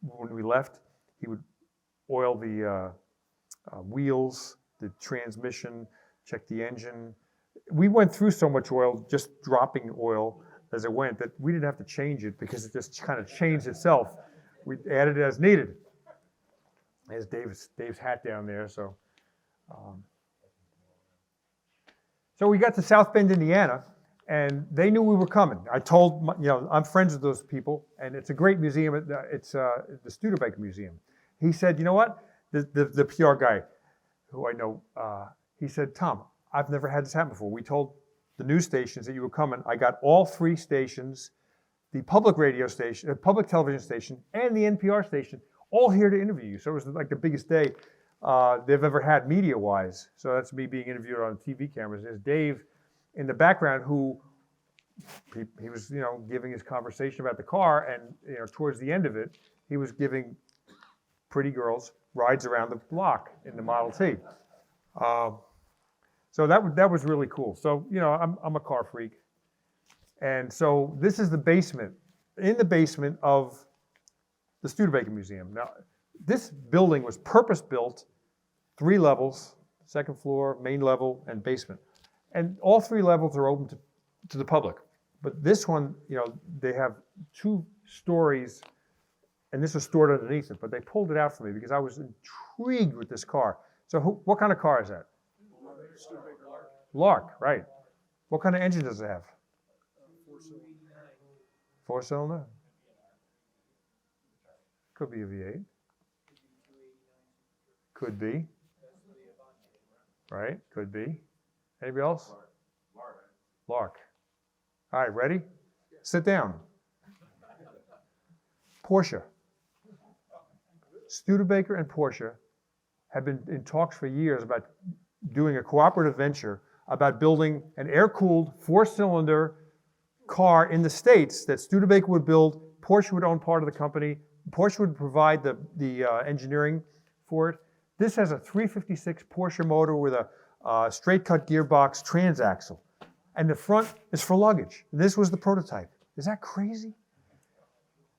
when we left, he would oil the wheels, the transmission, check the engine. We went through so much oil, just dropping oil as it went, that we didn't have to change it because it just kind of changed itself. We added it as needed. There's Dave's hat down there. So we got to South Bend, Indiana, and they knew we were coming. I told, I'm friends with those people, and it's a great museum. It's the Studebaker Museum. He said, you know what? The PR guy, who I know, he said, Tom, I've never had this happen before. We told the news stations that you were coming. I got all three stations, the public radio station, public television station, and the NPR station, all here to interview you. So it was like the biggest day they've ever had media-wise. So that's me being interviewed on TV cameras. There's Dave in the background who he was, giving his conversation about the car, and towards the end of it, he was giving pretty girls rides around the block in the Model T. So that was really cool. So I'm a car freak, and so this is the basement. In the basement of the Studebaker Museum. Now, this building was purpose-built, 3 levels, second floor, main level, and basement. And all 3 levels are open to the public. But this one, they have 2 stories, and this was stored underneath it, but they pulled it out for me because I was intrigued with this car. So what kind of car is that? Lark, right. What kind of engine does it have? 4-cylinder? Could be a V8. Could be. Right? Could be. Anybody else? Lark. All right, ready? Sit down. Porsche. Studebaker and Porsche have been in talks for years about doing a cooperative venture about building an air-cooled 4-cylinder car in the States that Studebaker would build. Porsche would own part of the company. Porsche would provide the engineering for it. This has a 356 Porsche motor with a straight-cut gearbox transaxle. And the front is for luggage. This was the prototype. Is that crazy?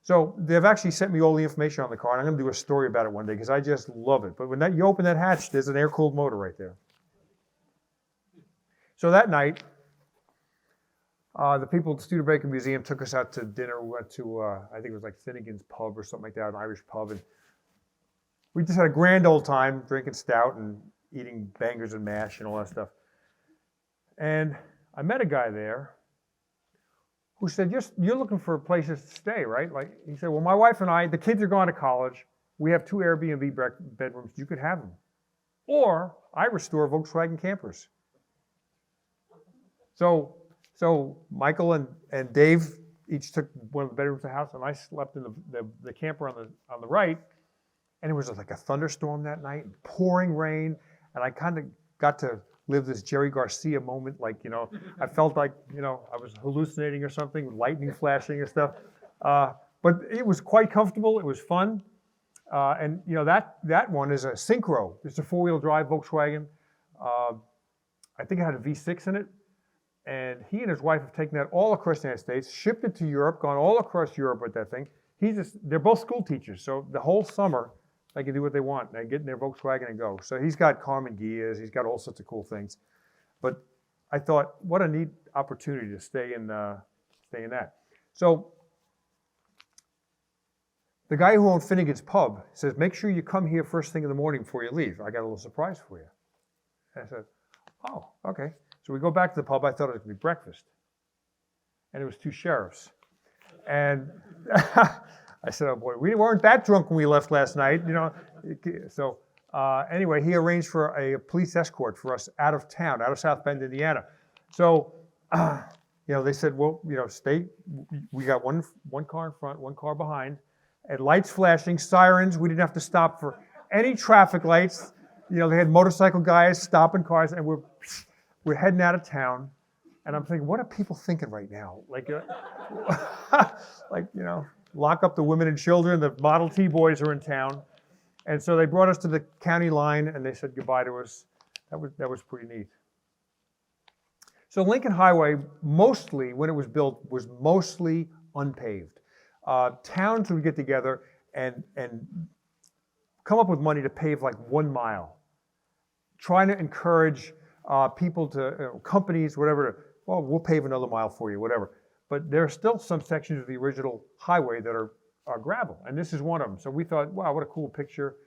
So they've actually sent me all the information on the car, and I'm going to do a story about it one day because I just love it. But when you open that hatch, there's an air-cooled motor right there. So that night, the people at the Studebaker Museum took us out to dinner. We went to, I think it was like Finnegan's Pub or something like that, an Irish pub. And we just had a grand old time drinking stout and eating bangers and mash and all that stuff. And I met a guy there who said, you're looking for places to stay, right? Like he said, well, my wife and I, the kids are going to college. We have 2 Airbnb bedrooms. You could have them. Or I restore Volkswagen campers. So Michael and Dave each took one of the bedrooms of the house, and I slept in the camper on the right. And it was like a thunderstorm that night, pouring rain, and I kind of got to live this Jerry Garcia moment, like, I felt like, I was hallucinating or something, lightning flashing and stuff. But it was quite comfortable. It was fun. And that one is a Synchro. It's a 4-wheel drive Volkswagen. I think it had a V6 in it. And he and his wife have taken that all across the United States, shipped it to Europe, gone all across Europe with that thing. They're both school teachers, so the whole summer they can do what they want. They get in their Volkswagen and go. So he's got Carmen gears, he's got all sorts of cool things. But I thought, what a neat opportunity to stay in that. So the guy who owned Finnegan's Pub says, make sure you come here first thing in the morning before you leave. I got a little surprise for you. And I said, oh, okay. So we go back to the pub. I thought it was going to be breakfast. And it was 2 sheriffs. And I said, oh boy, we weren't that drunk when we left last night, So anyway, he arranged for a police escort for us out of town, out of South Bend, Indiana. So, they said, well, stay. We got one car in front, 1 car behind, and lights flashing, sirens. We didn't have to stop for any traffic lights. They had motorcycle guys stopping cars, and we're heading out of town. And I'm thinking, what are people thinking right now? Like, lock up the women and children. The Model T boys are in town. And so they brought us to the county line, and they said goodbye to us. That was pretty neat. So Lincoln Highway, mostly, when it was built, was mostly unpaved. Towns would get together and come up with money to pave like 1 mile, trying to encourage people to, companies, whatever, well, we'll pave another mile for you, whatever. But there are still some sections of the original highway that are gravel, and this is one of them. So we thought, wow, what a cool picture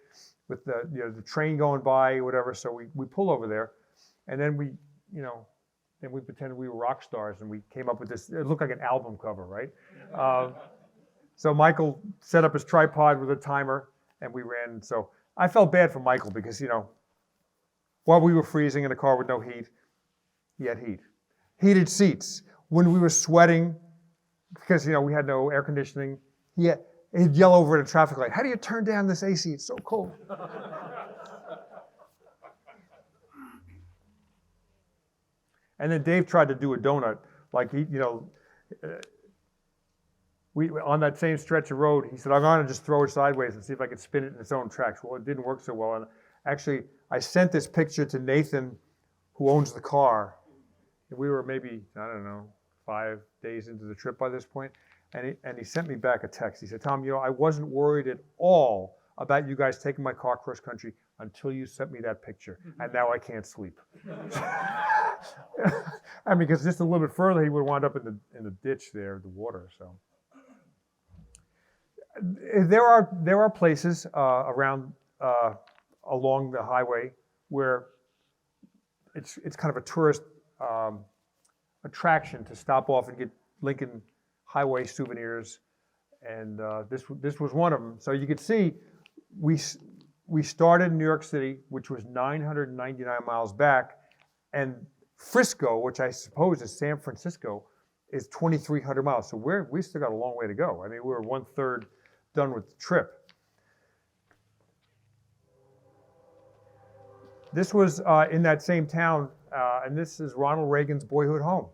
with the train going by, whatever. So we pull over there, and then we pretended we were rock stars, and we came up with this. It looked like an album cover, right? So Michael set up his tripod with a timer, and we ran. So I felt bad for Michael because while we were freezing in a car with no heat, he had heat. Heated seats. When we were sweating, because we had no air conditioning, he'd yell over at a traffic light, "How do you turn down this AC? It's so cold." And then Dave tried to do a donut, like we on that same stretch of road. He said, "I'm going to just throw it sideways and see if I can spin it in its own tracks." Well, it didn't work so well. And actually, I sent this picture to Nathan, who owns the car. We were maybe, 5 days into the trip by this point, and he sent me back a text. He said, "Tom, I wasn't worried at all about you guys taking my car cross country until you sent me that picture, and now I can't sleep." Because just a little bit further, he would wind up in the ditch there, the water. So there are places around along the highway where it's kind of a tourist attraction to stop off and get Lincoln Highway souvenirs, and this was one of them. So you could see we started in New York City, which was 999 miles back, and Frisco, which I suppose is San Francisco, is 2,300 miles. So we still got a long way to go. I mean, we were 1/3 done with the trip. This was in that same town, and this is Ronald Reagan's boyhood home.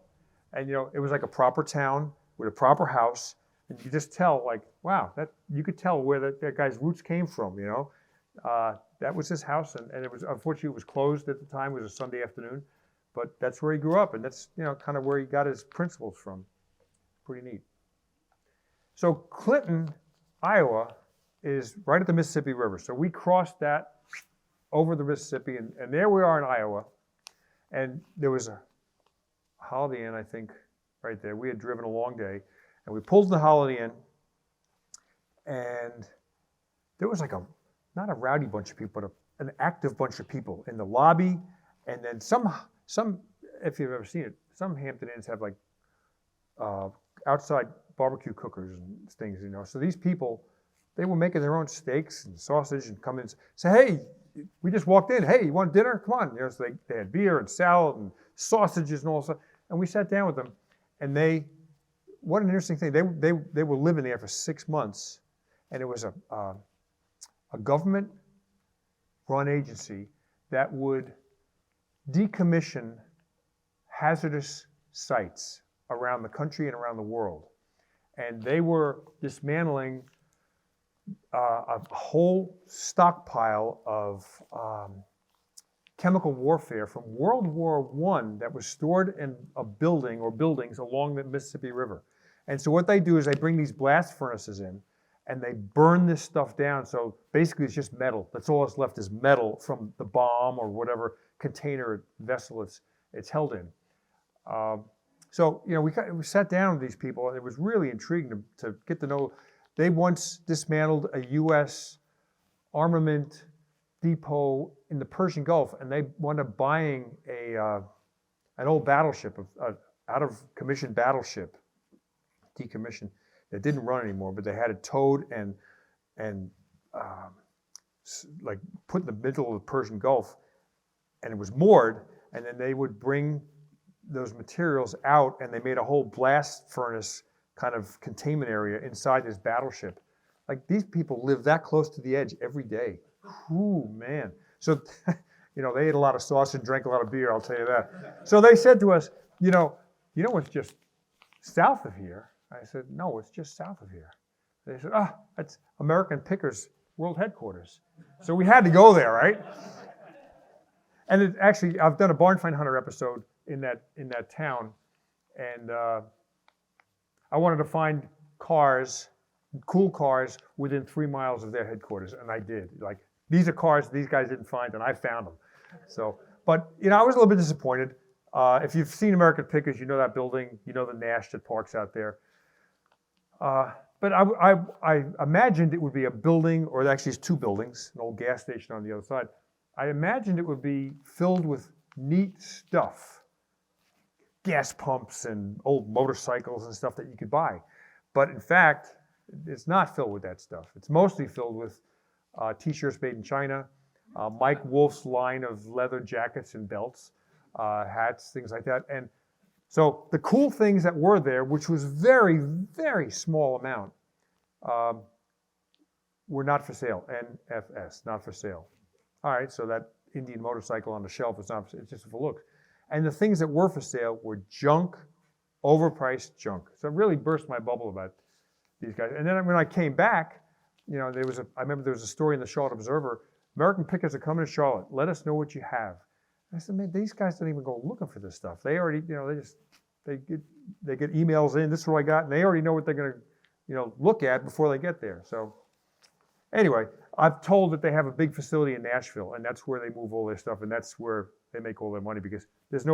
And it was like a proper town with a proper house, and you could just tell, like, wow, you could tell where that guy's roots came from. That was his house, and it was, unfortunately, it was closed at the time. It was a Sunday afternoon, but that's where he grew up, and that's kind of where he got his principles from. Pretty neat. So Clinton, Iowa, is right at the Mississippi River. So we crossed that over the Mississippi, and there we are in Iowa. And there was a Holiday Inn, I think, right there. We had driven a long day, and we pulled in the Holiday Inn, and there was like not a rowdy bunch of people, but an active bunch of people in the lobby, and then some, if you've ever seen it, some Hampton Inns have like outside barbecue cookers and things, So these people, they were making their own steaks and sausage and come in and say, "Hey, we just walked in. Hey, you want dinner? Come on." So they had beer and salad and sausages and all stuff. And we sat down with them, and what an interesting thing. They were living there for 6 months, and it was a government-run agency that would decommission hazardous sites around the country and around the world. And they were dismantling a whole stockpile of chemical warfare from World War I that was stored in a building or buildings along the Mississippi River. And so what they do is they bring these blast furnaces in and they burn this stuff down. So basically it's just metal. That's all that's left is metal from the bomb or whatever container vessel it's held in. So, you know, we sat down with these people and it was really intriguing to get to know. They once dismantled a U.S. armament depot in the Persian Gulf, and they wound up buying an old battleship, out of commission battleship, decommissioned. That didn't run anymore, but they had it towed and like put in the middle of the Persian Gulf, and it was moored. And then they would bring those materials out, and they made a whole blast furnace kind of containment area inside this battleship. Like, these people live that close to the edge every day. Ooh, man. So, you know, they ate a lot of sauce and drank a lot of beer, I'll tell you that. So they said to us, you know what's just south of here? I said, no, it's just south of here. They said, that's American Pickers World Headquarters. So we had to go there, right? And actually, I've done a Barn Find Hunter episode in that town, and I wanted to find cars, cool cars, within 3 miles of their headquarters, and I did. Like, these are cars these guys didn't find, and I found them. So, but you know, I was a little bit disappointed. If you've seen American Pickers, you know that building, you know the Nash that parks out there. But I imagined it would be a building, or actually it's 2 buildings, an old gas station on the other side. I imagined it would be filled with neat stuff, gas pumps and old motorcycles and stuff that you could buy. But in fact, it's not filled with that stuff. It's mostly filled with t-shirts made in China, Mike Wolf's line of leather jackets and belts, hats, things like that. And so the cool things that were there, which was very, very small amount, were not for sale. NFS, not for sale. All right, so that Indian motorcycle on the shelf is not for sale, it's just for looks. And the things that were for sale were junk, overpriced junk. So it really burst my bubble about these guys. And then when I came back, you know, I remember there was a story in the Charlotte Observer, American Pickers are coming to Charlotte, let us know what you have. And I said, man, these guys don't even go looking for this stuff. They already, you know, they get emails in, this is what I got, and they already know what they're gonna, you know, look at before they get there. So anyway, I've told that they have a big facility in Nashville, and that's where they move all their stuff, and that's where they make all their money, because there's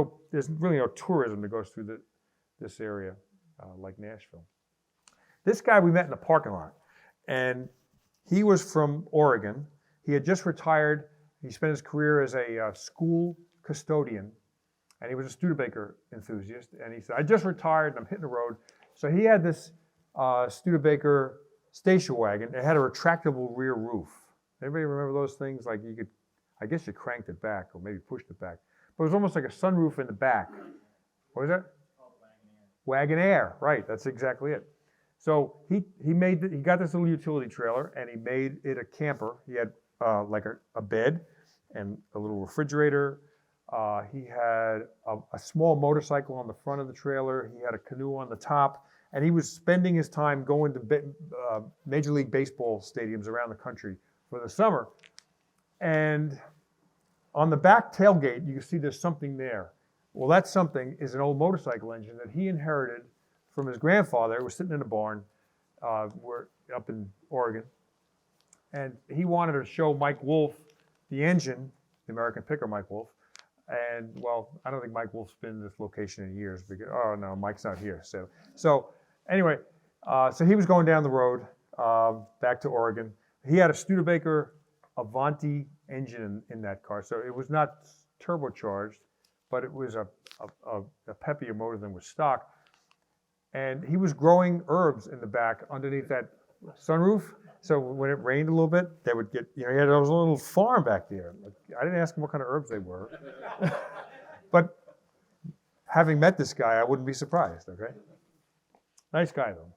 really no tourism that goes through this area like Nashville. This guy we met in the parking lot, and he was from Oregon. He had just retired. He spent his career as a school custodian, and he was a Studebaker enthusiast. And he said, I just retired and I'm hitting the road. So he had this Studebaker station wagon. It had a retractable rear roof. Anybody remember those things? Like, you could, I guess you cranked it back or maybe pushed it back. But it was almost like a sunroof in the back. What was that? Wagonaire, right, that's exactly it. So he got this little utility trailer and he made it a camper. He had like a bed and a little refrigerator. He had a small motorcycle on the front of the trailer. He had a canoe on the top. And he was spending his time going to Major League Baseball stadiums around the country for the summer. And on the back tailgate, you can see there's something there. Well, that something is an old motorcycle engine that he inherited from his grandfather. It was sitting in a barn up in Oregon. And he wanted to show Mike Wolf the engine, the American Picker Mike Wolf. And, well, I don't think Mike Wolf's been in this location in years because, oh, no, Mike's not here. So anyway, so he was going down the road back to Oregon. He had a Studebaker Avanti engine in that car. So it was not turbocharged, but it was a peppier motor than was stock. And he was growing herbs in the back underneath that sunroof. So when it rained a little bit, they would get, you know, he had a little farm back there. I didn't ask him what kind of herbs they were. But having met this guy, I wouldn't be surprised, okay? Nice guy, though.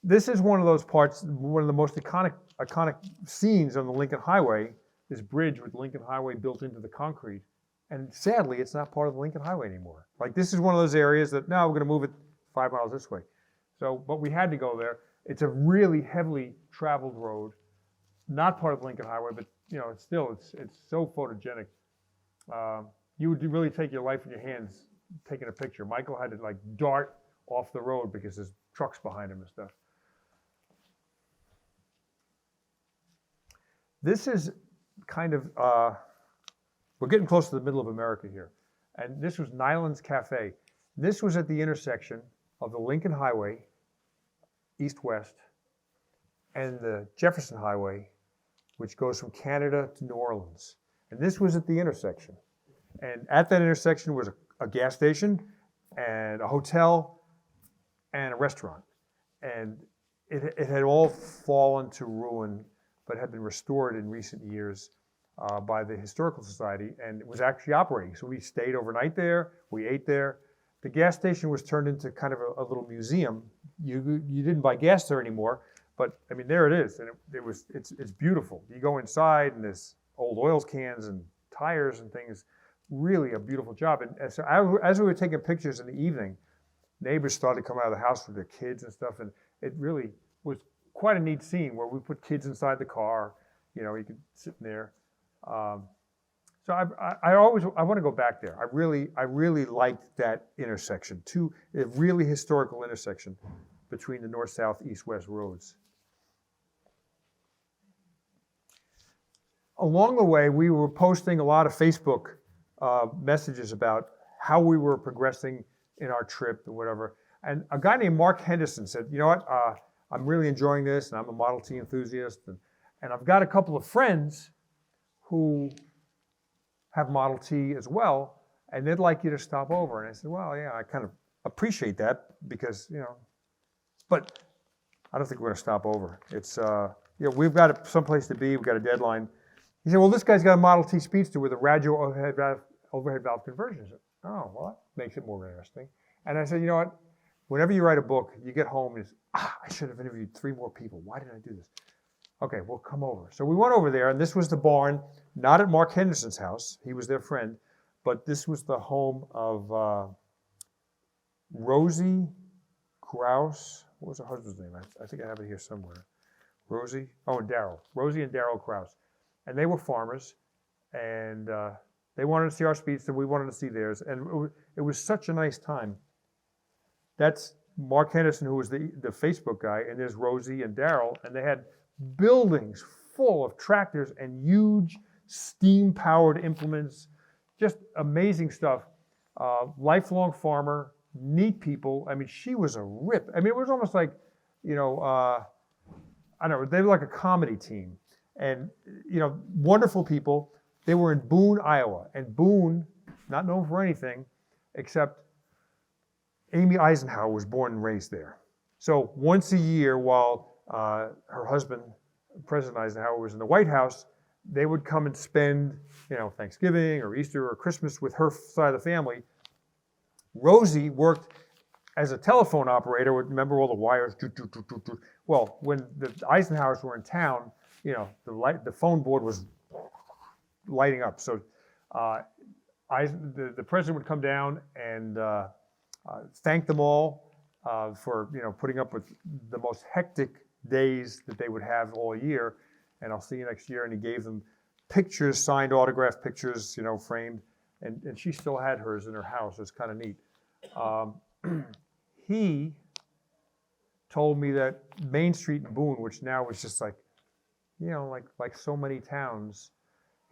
This is one of those parts, one of the most iconic scenes on the Lincoln Highway, this bridge with Lincoln Highway built into the concrete. And sadly, it's not part of the Lincoln Highway anymore. Like, this is one of those areas that, no, we're going to move it 5 miles this way. So, but we had to go there. It's a really heavily traveled road, not part of the Lincoln Highway, but it's still, it's so photogenic. You would really take your life in your hands taking a picture. Michael had to like dart off the road because there's trucks behind him and stuff. This is kind of, we're getting close to the middle of America here. And this was Nylon's Cafe. This was at the intersection of the Lincoln Highway, east-west, and the Jefferson Highway, which goes from Canada to New Orleans. And this was at the intersection. And at that intersection was a gas station and a hotel and a restaurant. And it had all fallen to ruin, but had been restored in recent years by the Historical Society, and it was actually operating. So we stayed overnight there, we ate there. The gas station was turned into kind of a little museum. You didn't buy gas there anymore, but I mean, there it is, and it's beautiful. You go inside, and there's old oil cans and tires and things. Really a beautiful job. And so as we were taking pictures in the evening, neighbors started to come out of the house with their kids and stuff, and it really was quite a neat scene where we put kids inside the car. You could sit in there. So I want to go back there. I really liked that intersection, a really historical intersection between the north, south, east, west roads. Along the way, we were posting a lot of Facebook messages about how we were progressing in our trip and whatever. And a guy named Mark Henderson said, you know what, I'm really enjoying this, and I'm a Model T enthusiast, and I've got a couple of friends who have Model T as well, and they'd like you to stop over. And I said, well, yeah, I kind of appreciate that because, but I don't think we're going to stop over. It's, we've got someplace to be, we've got a deadline. He said, well, this guy's got a Model T Speedster with a radial overhead valve conversion. I said, oh, well, that makes it more interesting. And I said, you know what? Whenever you write a book, you get home and I should have interviewed 3 more people. Why did I do this? Okay, well, come over. So we went over there, and this was the barn, not at Mark Henderson's house. He was their friend, but this was the home of Rosie Krause. What was her husband's name? I think I have it here somewhere. Rosie and Daryl Krause. And they were farmers, and they wanted to see our Speedster. We wanted to see theirs, and it was such a nice time. That's Mark Henderson, who was the Facebook guy, and there's Rosie and Daryl, and they had buildings full of tractors and huge steam-powered implements, just amazing stuff. Lifelong farmer, neat people. I mean, she was a rip. I mean, it was almost like, I don't know, they were like a comedy team. And, wonderful people. They were in Boone, Iowa. And Boone, not known for anything, except Amy Eisenhower was born and raised there. So once a year, while her husband, President Eisenhower, was in the White House, they would come and spend, Thanksgiving or Easter or Christmas with her side of the family. Rosie worked as a telephone operator. Remember all the wires? Well, when the Eisenhowers were in town, the phone board was lighting up. So the president would come down and thank them all for putting up with the most hectic days that they would have all year. And I'll see you next year. And he gave them pictures, signed autographed pictures, framed. And she still had hers in her house. It's kind of neat. He told me that Main Street in Boone, which now is just like, like so many towns,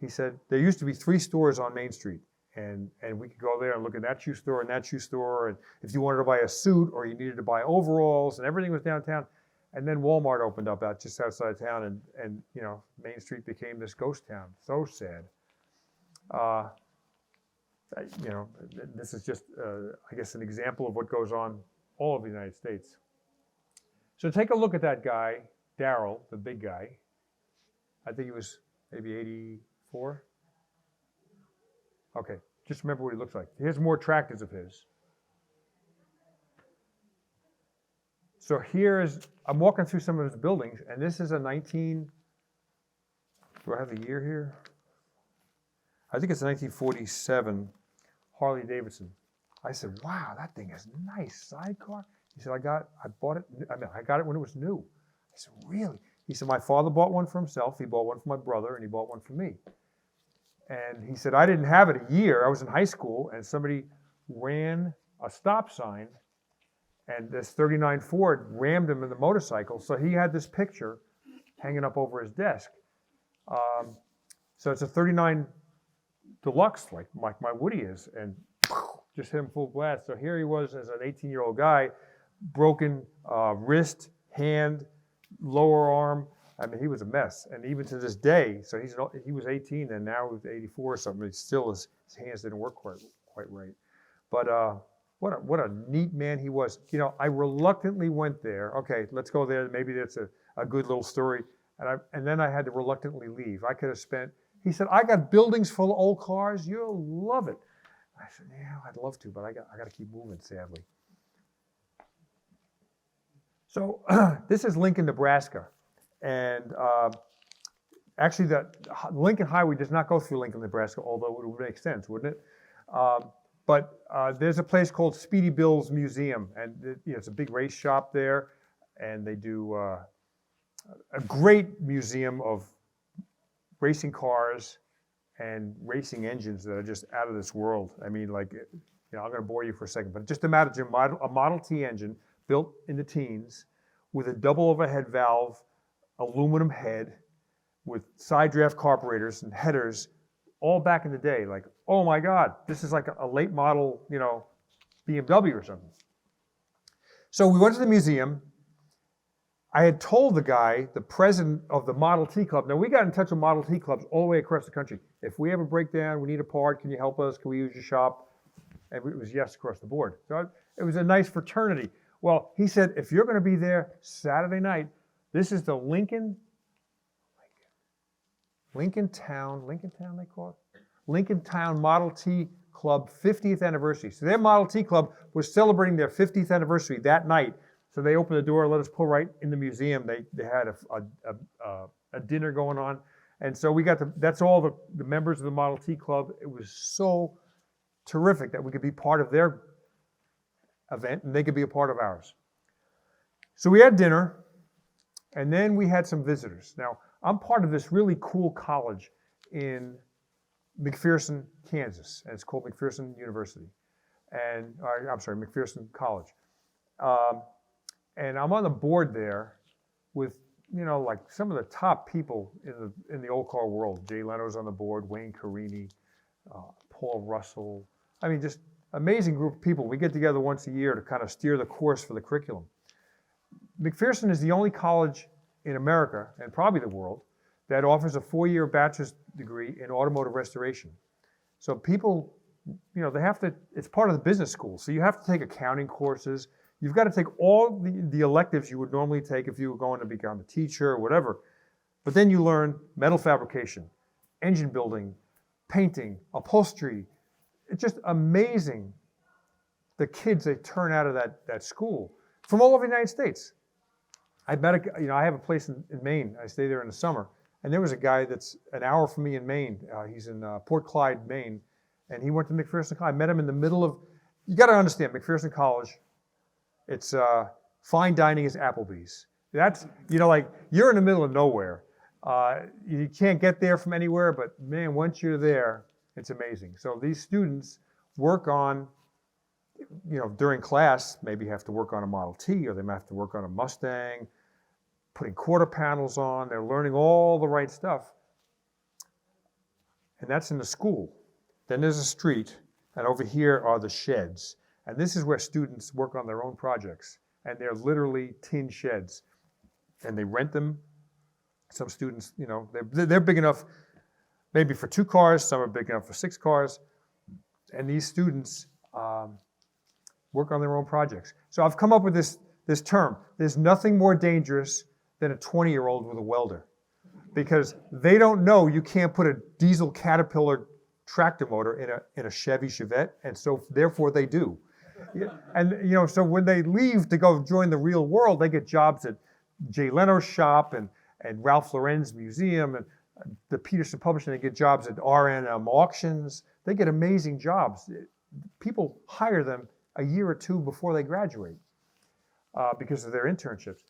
he said there used to be 3 stores on Main Street, and we could go there and look at that shoe store and that shoe store, and if you wanted to buy a suit or you needed to buy overalls, and everything was downtown. And then Walmart opened up just outside town, and Main Street became this ghost town. So sad. This is just, I guess, an example of what goes on all over the United States. So take a look at that guy, Daryl, the big guy. I think he was maybe 84. Okay, just remember what he looks like. Here's more tractors of his. So I'm walking through some of his buildings, and this is a do I have the year here? I think it's a 1947 Harley Davidson. I said, wow, that thing is nice. Sidecar? He said, I bought it, I got it when it was new. I said, really? He said, my father bought one for himself, he bought one for my brother, and he bought one for me. And he said, I didn't have it a year. I was in high school, and somebody ran a stop sign, and this 39 Ford rammed him in the motorcycle, so he had this picture hanging up over his desk. So it's a 39 Deluxe, like my Woody is, and just hit him full blast. So here he was as an 18-year-old guy, broken wrist, hand, lower arm. I mean, he was a mess. And even to this day, so he was 18 and now he's 84 or something. Still, his hands didn't work quite right. But what a neat man he was. You know, I reluctantly went there. Okay, let's go there. Maybe that's a good little story. And then I had to reluctantly leave. I could have spent. He said, I got buildings full of old cars. You'll love it. I said, yeah, I'd love to, but I got to keep moving, sadly. So this is Lincoln, Nebraska. And actually, the Lincoln Highway does not go through Lincoln, Nebraska, although it would make sense, wouldn't it? But there's a place called Speedy Bill's Museum, and it's a big race shop there, and they do a great museum of racing cars and racing engines that are just out of this world. I mean, like, I'm going to bore you for a second, but just imagine a Model T engine built in the teens with a double overhead valve, aluminum head, with side draft carburetors and headers, all back in the day. Like, oh my God, this is like a late model, BMW or something. So we went to the museum. I had told the guy, the president of the Model T Club, now we got in touch with Model T Clubs all the way across the country. If we have a breakdown, we need a part, can you help us? Can we use your shop? And it was yes across the board. So it was a nice fraternity. Well, he said, if you're going to be there Saturday night, this is the Lincoln Town, they call it? Lincoln Town Model T Club 50th anniversary. So their Model T Club was celebrating their 50th anniversary that night. So they opened the door, let us pull right in the museum. They had a dinner going on. And so that's all the members of the Model T Club. It was so terrific that we could be part of their event and they could be a part of ours. So we had dinner, and then we had some visitors. Now, I'm part of this really cool college in McPherson, Kansas, and it's called McPherson University. McPherson College. And I'm on the board there with, like some of the top people in the old car world. Jay Leno's on the board, Wayne Carini, Paul Russell. I mean, just amazing group of people. We get together once a year to kind of steer the course for the curriculum. McPherson is the only college in America, and probably the world, that offers a 4-year bachelor's degree in automotive restoration. So people, it's part of the business school. So you have to take accounting courses. You've got to take all the electives you would normally take if you were going to become a teacher or whatever. But then you learn metal fabrication, engine building, painting, upholstery. It's just amazing the kids they turn out of that school from all over the United States. I have a place in Maine. I stay there in the summer. And there was a guy that's an hour from me in Maine. He's in Port Clyde, Maine. And he went to McPherson College. I met him in the middle of, you got to understand, McPherson College, it's fine dining is Applebee's. That's, you're in the middle of nowhere. You can't get there from anywhere, but man, once you're there, it's amazing. So these students work on, during class, maybe have to work on a Model T, or they might have to work on a Mustang, putting quarter panels on. They're learning all the right stuff. And that's in the school. Then there's a street, and over here are the sheds. And this is where students work on their own projects. And they're literally tin sheds. And they rent them. Some students, they're big enough maybe for 2 cars. Some are big enough for 6 cars. And these students work on their own projects. So I've come up with this term. There's nothing more dangerous than a 20-year-old with a welder. Because they don't know you can't put a diesel Caterpillar tractor motor in a Chevy Chevette, and so therefore they do. And so when they leave to go join the real world, they get jobs at Jay Leno's shop and Ralph Lauren's museum, and the Peterson Publishing, they get jobs at R&M auctions. They get amazing jobs. People hire them a year or two before they graduate because of their internships.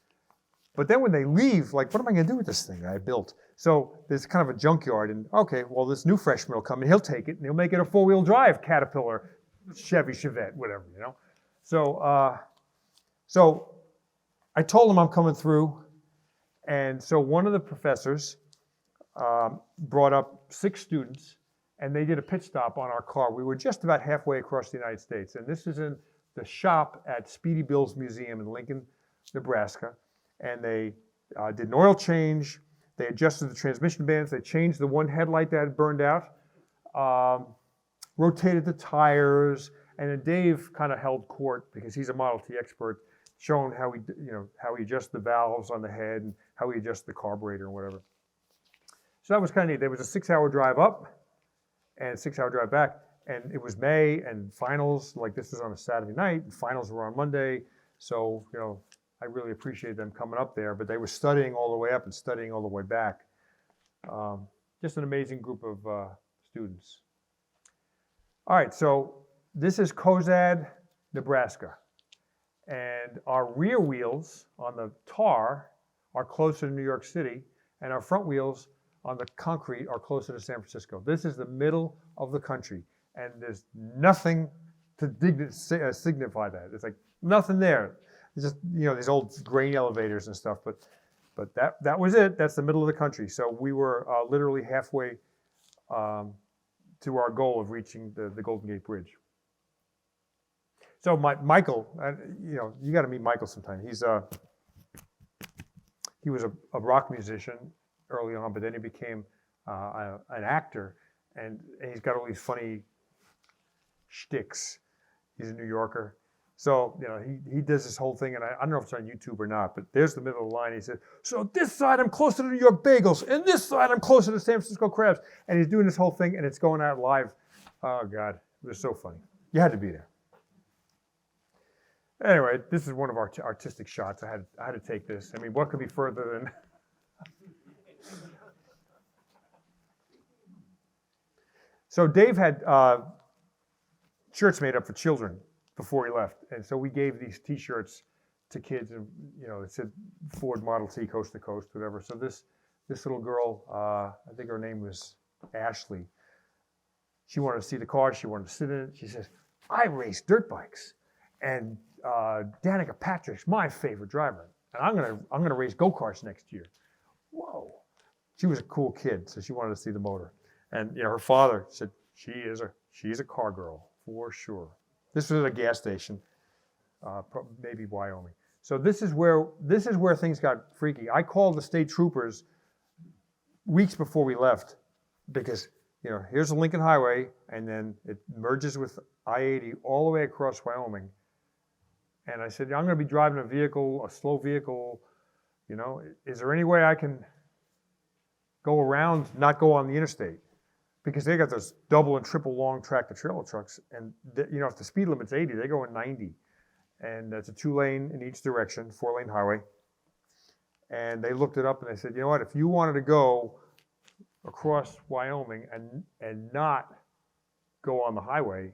But then when they leave, like, what am I going to do with this thing that I built? So there's kind of a junkyard, and okay, well, this new freshman will come and he'll take it and he'll make it a four-wheel drive Caterpillar, Chevy, Chevette, whatever, you know. So I told him I'm coming through, and so one of the professors brought up 6 students, and they did a pit stop on our car. We were just about halfway across the United States, and this is in the shop at Speedy Museum in Lincoln, Nebraska. And they did an oil change. They adjusted the transmission bands. They changed the one headlight that had burned out, rotated the tires, and then Dave kind of held court because he's a Model T expert, showing how he adjusts the valves on the head and how he adjusts the carburetor and whatever. So that was kind of neat. There was a 6-hour drive up and a 6-hour drive back, and it was May, and finals, like this was on a Saturday night, and finals were on Monday. So, you know, I really appreciated them coming up there, but they were studying all the way up and studying all the way back. Just an amazing group of students. All right, so this is Cozad, Nebraska. And our rear wheels on the tar are closer to New York City, and our front wheels on the concrete are closer to San Francisco. This is the middle of the country, and there's nothing to signify that. It's like nothing there. It's just, you know, these old grain elevators and stuff, but that was it. That's the middle of the country. So we were literally halfway to our goal of reaching the Golden Gate Bridge. So Michael, you know, you got to meet Michael sometime. He was a rock musician early on, but then he became an actor, and he's got all these funny shticks. He's a New Yorker. So, you know, he does this whole thing, and I don't know if it's on YouTube or not, but there's the middle of the line. He says, so this side I'm closer to New York bagels, and this side I'm closer to San Francisco crabs. And he's doing this whole thing, and it's going out live. Oh, God, it was so funny. You had to be there. Anyway, this is one of our artistic shots. I had to take this. I mean, what could be further than... So Dave had shirts made up for children before he left, and so we gave these T-shirts to kids, and you know, it said Ford Model T Coast to Coast, whatever. So this little girl, I think her name was Ashley. She wanted to see the car. She wanted to sit in it. She says, "I race dirt bikes, and Danica Patrick's my favorite driver, and I'm gonna race go-karts next year." Whoa! She was a cool kid, so she wanted to see the motor. And you know, her father said, she's a car girl for sure. This was at a gas station, maybe Wyoming. So this is where things got freaky. I called the state troopers weeks before we left because, you know, here's the Lincoln Highway, and then it merges with I-80 all the way across Wyoming. And I said, I'm going to be driving a slow vehicle. You know, is there any way I can go around, not go on the interstate? Because they got those double and triple long tractor trailer trucks, and you know, if the speed limit's 80, they go in 90, and that's a 2-lane in each direction, 4-lane highway. And they looked it up and they said, you know what? If you wanted to go across Wyoming and not go on the highway,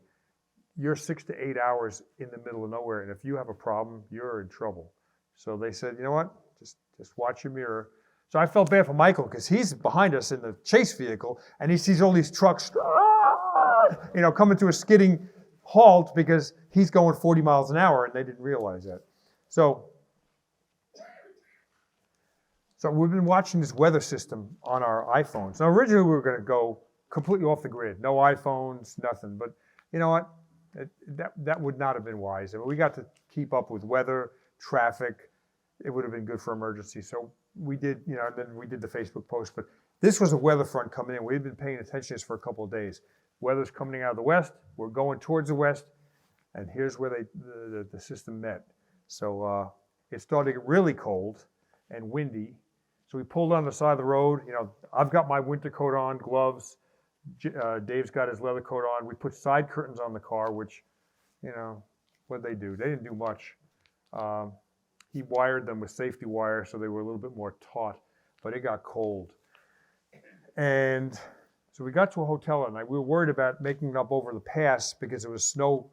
you're 6 to 8 hours in the middle of nowhere, and if you have a problem, you're in trouble. So they said, you know what? Just watch your mirror. So I felt bad for Michael because he's behind us in the chase vehicle, and he sees all these trucks, you know, coming to a skidding halt because he's going 40 miles an hour, and they didn't realize that. So we've been watching this weather system on our iPhones. Now, originally we were going to go completely off the grid, no iPhones, nothing. But you know what? That would not have been wise. I mean, we got to keep up with weather, traffic. It would have been good for emergency. So we did, you know, and then we did the Facebook post. But this was a weather front coming in. We've been paying attention to this for a couple of days. Weather's coming out of the west. We're going towards the west. And here's where the system met. So it started to get really cold and windy. So we pulled on the side of the road. You know, I've got my winter coat on, gloves. Dave's got his leather coat on. We put side curtains on the car, which, you know, what'd they do? They didn't do much. He wired them with safety wire, so they were a little bit more taut, but it got cold. And so we got to a hotel that night. We were worried about making it up over the pass because it was snow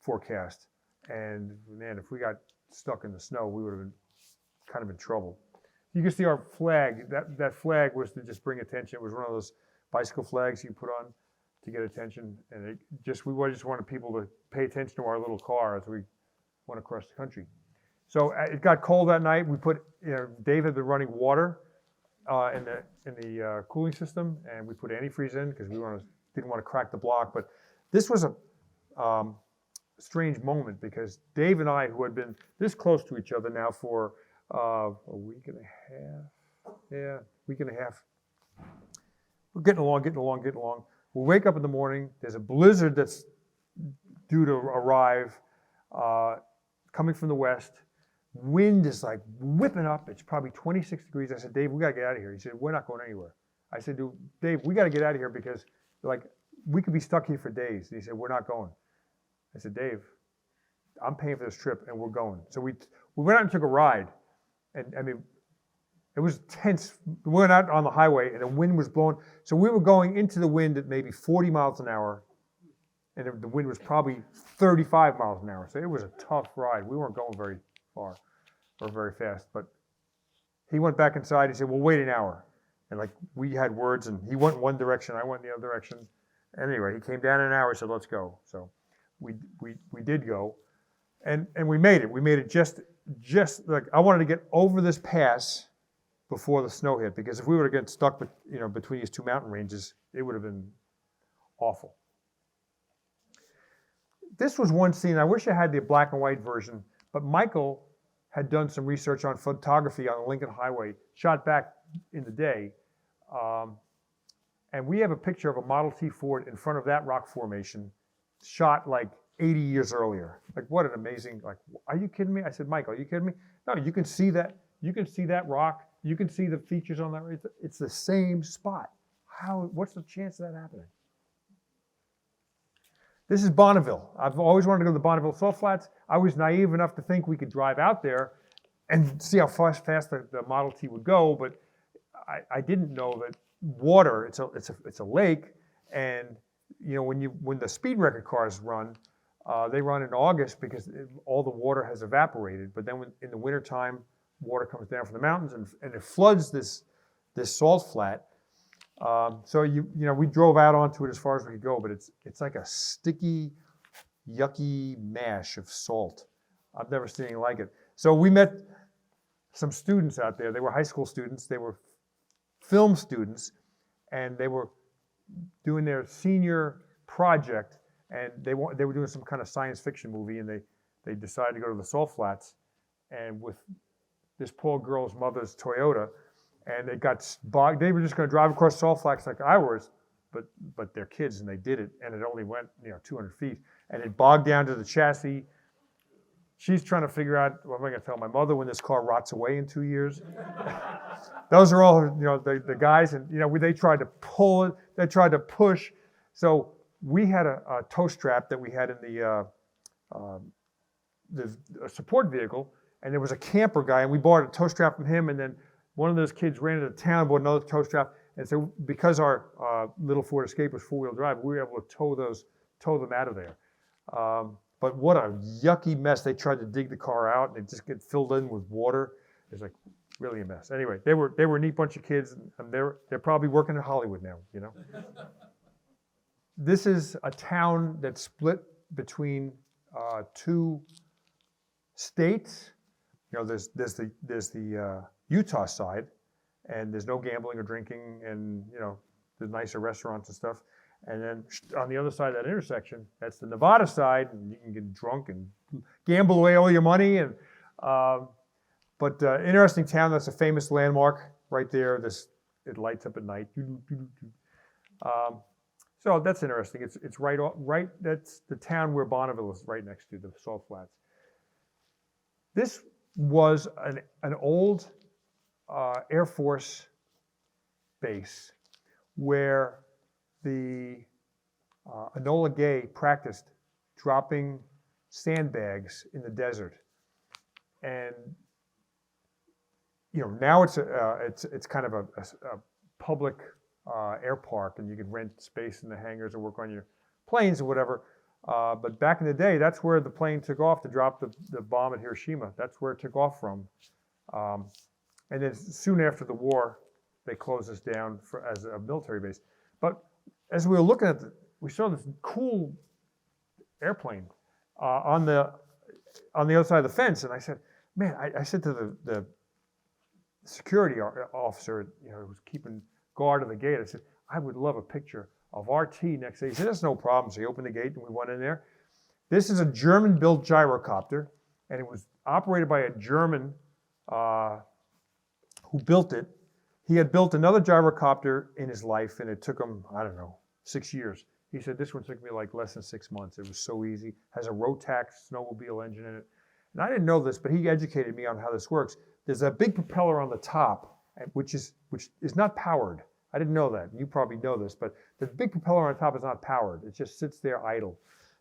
forecast. And man, if we got stuck in the snow, we would have been kind of in trouble. You can see our flag. That flag was to just bring attention. It was one of those bicycle flags you put on to get attention. And we just wanted people to pay attention to our little car as we went across the country. So it got cold that night. We put, Dave had been running water in the cooling system, and we put antifreeze in because we didn't want to crack the block. But this was a strange moment because Dave and I, who had been this close to each other now for a week and a half, week and a half, we're getting along. We wake up in the morning. There's a blizzard that's due to arrive, coming from the west. Wind is like whipping up. It's probably 26 degrees. I said, Dave, we got to get out of here. He said, we're not going anywhere. I said, Dave, we got to get out of here because we could be stuck here for days. And he said, we're not going. I said, Dave, I'm paying for this trip and we're going. So we went out and took a ride. And I mean, it was tense. We went out on the highway and the wind was blowing. So we were going into the wind at maybe 40 miles an hour. And the wind was probably 35 miles an hour. So it was a tough ride. We weren't going very far or very fast. But he went back inside. He said, well, wait an hour. And we had words, and he went one direction, I went the other direction. Anyway, he came down in an hour. He said, let's go. So we did go, and we made it. We made it just I wanted to get over this pass before the snow hit, because if we would have gotten stuck, between these two mountain ranges, it would have been awful. This was one scene. I wish I had the black and white version, but Michael had done some research on photography on the Lincoln Highway, shot back in the day, and we have a picture of a Model T Ford in front of that rock formation, shot 80 years earlier. What an amazing, are you kidding me? I said, Michael, are you kidding me? No, you can see that. You can see that rock. You can see the features on that. It's the same spot. What's the chance of that happening? This is Bonneville. I've always wanted to go to the Bonneville Salt Flats. I was naive enough to think we could drive out there and see how fast the Model T would go, but I didn't know that water, it's a lake, and when the speed record cars run, they run in August because all the water has evaporated, but then in the wintertime, water comes down from the mountains and it floods this salt flat. So we drove out onto it as far as we could go, but it's like a sticky, yucky mash of salt. I've never seen anything like it. So we met some students out there. They were high school students. They were film students, and they were doing their senior project, and they were doing some kind of science fiction movie, and they decided to go to the Salt Flats, and with this poor girl's mother's Toyota, and it got bogged. They were just going to drive across Salt Flats like I was, but they're kids, and they did it, and it only went 200 feet, and it bogged down to the chassis. She's trying to figure out, what am I going to tell my mother when this car rots away in 2 years? Those are all, the guys, and they tried to pull it, they tried to push. So we had a tow strap that we had in the support vehicle, and there was a camper guy, and we bought a tow strap from him, and then one of those kids ran into town and bought another tow strap. And so because our little Ford Escape was four-wheel drive, we were able to tow them out of there. But what a yucky mess. They tried to dig the car out, and it just get filled in with water. It's really a mess. Anyway, they were a neat bunch of kids, and they're probably working in Hollywood now, This is a town that's split between two states. There's the Utah side, and there's no gambling or drinking, and there's nicer restaurants and stuff. And then on the other side of that intersection, that's the Nevada side, and you can get drunk and gamble away all your money. And but interesting town. That's a famous landmark right there. It lights up at night. So that's interesting. It's right. That's the town where Bonneville is, right next to the Salt Flats. This was an old Air Force base where the Enola Gay practiced dropping sandbags in the desert, and now it's kind of a public air park, and you could rent space in the hangars and work on your planes or whatever. But back in the day, that's where the plane took off to drop the bomb at Hiroshima. That's where it took off from. And then soon after the war, they closed this down as a military base. But as we were looking at it, we saw this cool airplane on the other side of the fence, and I said, man, I said to the security officer, who was keeping guard at the gate, I said, I would love a picture of RT next day. He said, that's no problem. So he opened the gate and we went in there. This is a German-built gyrocopter, and it was operated by a German who built it. He had built another gyrocopter in his life, and it took him, 6 years. He said, this one took me like less than 6 months. It was so easy. Has a Rotax snowmobile engine in it. And I didn't know this, but he educated me on how this works. There's a big propeller on the top, which is not powered. I didn't know that. You probably know this, but the big propeller on the top is not powered. It just sits there idle.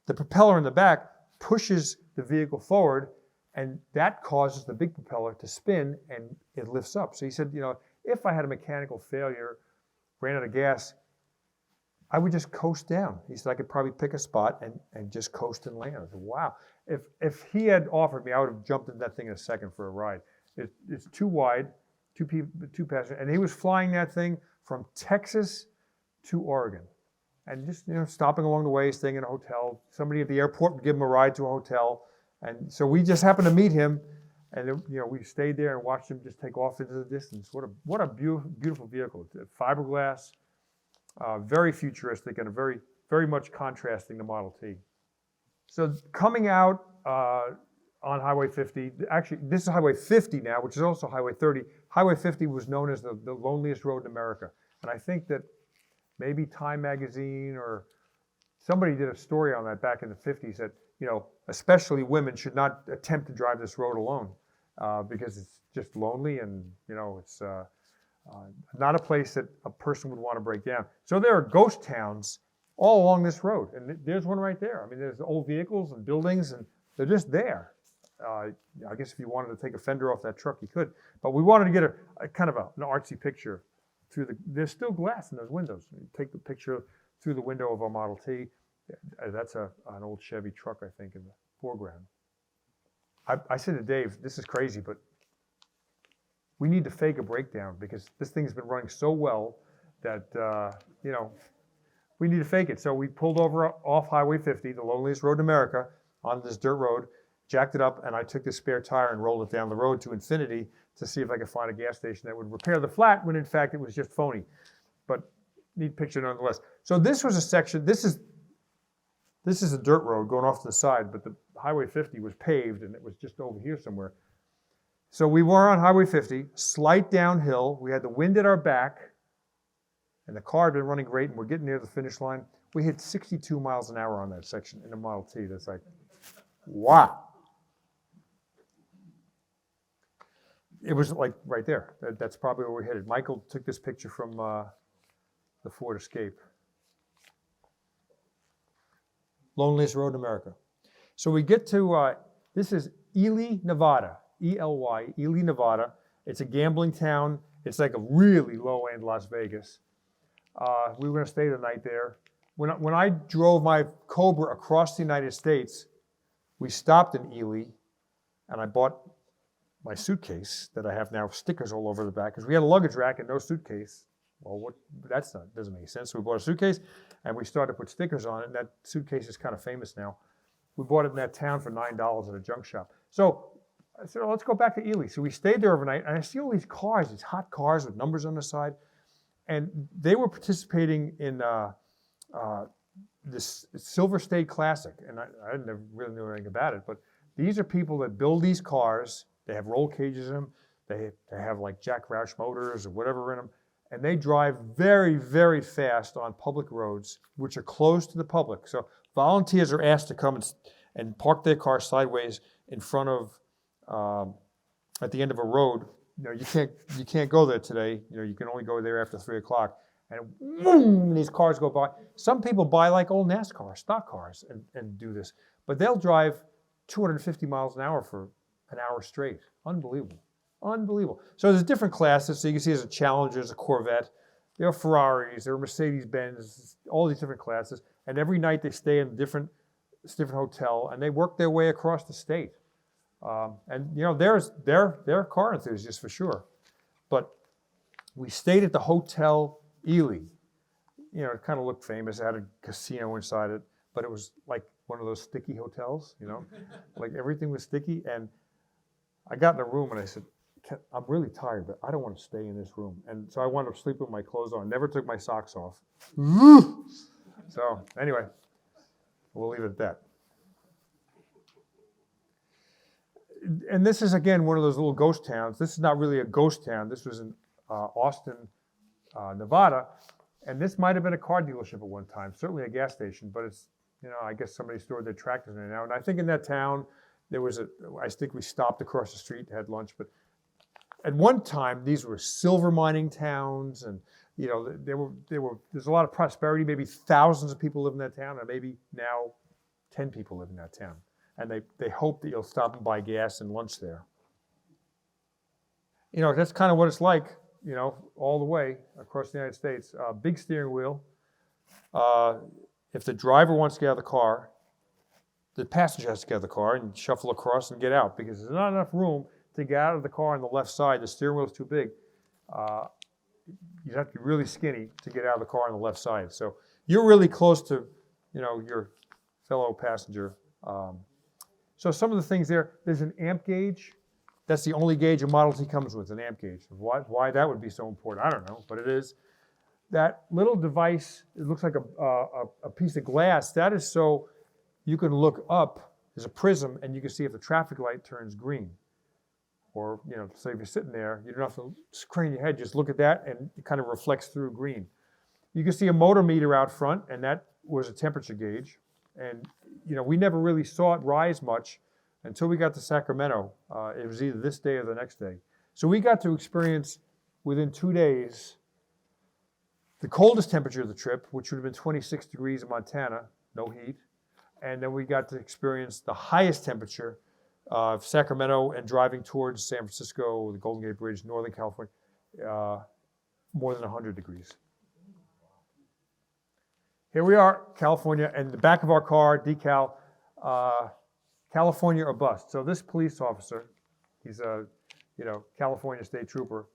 The propeller in the back pushes the vehicle forward, and that causes the big propeller to spin, and it lifts up. So he said, if I had a mechanical failure, ran out of gas, I would just coast down. He said I could probably pick a spot and just coast and land. I said, wow. If he had offered me, I would have jumped in that thing in a second for a ride. It's too wide, two passengers, and he was flying that thing from Texas to Oregon. And just, stopping along the way, staying in a hotel. Somebody at the airport would give him a ride to a hotel. And so we just happened to meet him, and we stayed there and watched him just take off into the distance. What a beautiful vehicle. Fiberglass, very futuristic, and very, very much contrasting the Model T. So coming out on Highway 50, actually this is Highway 50 now, which is also Highway 30. Highway 50 was known as the loneliest road in America. And I think that maybe Time magazine or somebody did a story on that back in the 50s that, especially women should not attempt to drive this road alone because it's just lonely, and, it's not a place that a person would want to break down. So there are ghost towns all along this road, and there's one right there. I mean, there's old vehicles and buildings, and they're just there. I guess if you wanted to take a fender off that truck, you could. But we wanted to get a kind of an artsy picture there's still glass in those windows. You take the picture through the window of a Model T. That's an old Chevy truck, I think, in the foreground. I said to Dave, this is crazy, but we need to fake a breakdown because this thing's been running so well that, we need to fake it. So we pulled over off Highway 50, the loneliest road in America, on this dirt road, jacked it up, and I took the spare tire and rolled it down the road to infinity to see if I could find a gas station that would repair the flat, when in fact it was just phony. But neat picture nonetheless. So this was a section, this is a dirt road going off to the side, but the Highway 50 was paved and it was just over here somewhere. So we were on Highway 50, slight downhill. We had the wind at our back, and the car had been running great, and we're getting near the finish line. We hit 62 miles an hour on that section in a Model T. That's like, wow. It was like right there. That's probably where we headed. Michael took this picture from the Ford Escape. Loneliest road in America. So we get to, this is Ely, Nevada. E-L-Y, Ely, Nevada. It's a gambling town. It's like a really low-end Las Vegas. We were going to stay the night there. When I drove my Cobra across the United States, we stopped in Ely, and I bought my suitcase that I have now stickers all over the back, because we had a luggage rack and no suitcase. Well, doesn't make sense. So we bought a suitcase, and we started to put stickers on it, and that suitcase is kind of famous now. We bought it in that town for $9 at a junk shop. So I said, let's go back to Ely. So we stayed there overnight, and I see all these cars, these hot cars with numbers on the side, and they were participating in this Silver State Classic, and I didn't really know anything about it, but these are people that build these cars. They have roll cages in them. They have like Jack Roush motors or whatever in them, and they drive very, very fast on public roads, which are closed to the public. So volunteers are asked to come and park their car sideways in front of, at the end of a road. You can't go there today. You can only go there after 3 o'clock. And boom, these cars go by. Some people buy like old NASCAR, stock cars, and do this. But they'll drive 250 miles an hour for an hour straight. Unbelievable. Unbelievable. So there's different classes. So you can see there's a Challenger, there's a Corvette, There are Ferraris, there are Mercedes-Benz, all these different classes. And every night they stay in a different hotel, and they work their way across the state. And they're car enthusiasts for sure. But we stayed at the Hotel Ely. It kind of looked famous. It had a casino inside it, but it was like one of those sticky hotels, like everything was sticky. And I got in a room and I said, I'm really tired, but I don't want to stay in this room. And so I wound up sleeping with my clothes on. Never took my socks off. So anyway, we'll leave it at that. And this is, again, one of those little ghost towns. This is not really a ghost town. This was in Austin, Nevada. And this might have been a car dealership at one time, certainly a gas station, but it's, I guess somebody stored their tractors in there now. And I think in that town, I think we stopped across the street and had lunch. But at one time, these were silver mining towns, and there's a lot of prosperity. Maybe thousands of people live in that town, and maybe now 10 people live in that town. And they hope that you'll stop and buy gas and lunch there. That's kind of what it's like, all the way across the United States. Big steering wheel. If the driver wants to get out of the car, the passenger has to get out of the car and shuffle across and get out, because there's not enough room to get out of the car on the left side. The steering wheel is too big. You have to be really skinny to get out of the car on the left side. So you're really close to, your fellow passenger. So some of the things there's an amp gauge. That's the only gauge a Model T comes with, an amp gauge. Why that would be so important, I don't know, but it is. That little device, it looks like a piece of glass. That is so you can look up. There's a prism, and you can see if the traffic light turns green. Or, so if you're sitting there, you don't have to crane your head, just look at that, and it kind of reflects through green. You can see a motor meter out front, and that was a temperature gauge. And, we never really saw it rise much until we got to Sacramento. It was either this day or the next day. So we got to experience, within 2 days, the coldest temperature of the trip, which would have been 26 degrees in Montana, no heat. And then we got to experience the highest temperature of Sacramento and driving towards San Francisco, the Golden Gate Bridge, Northern California, more than 100 degrees. Here we are, California, and the back of our car, decal, California or bust. So this police officer, he's a, California state trooper,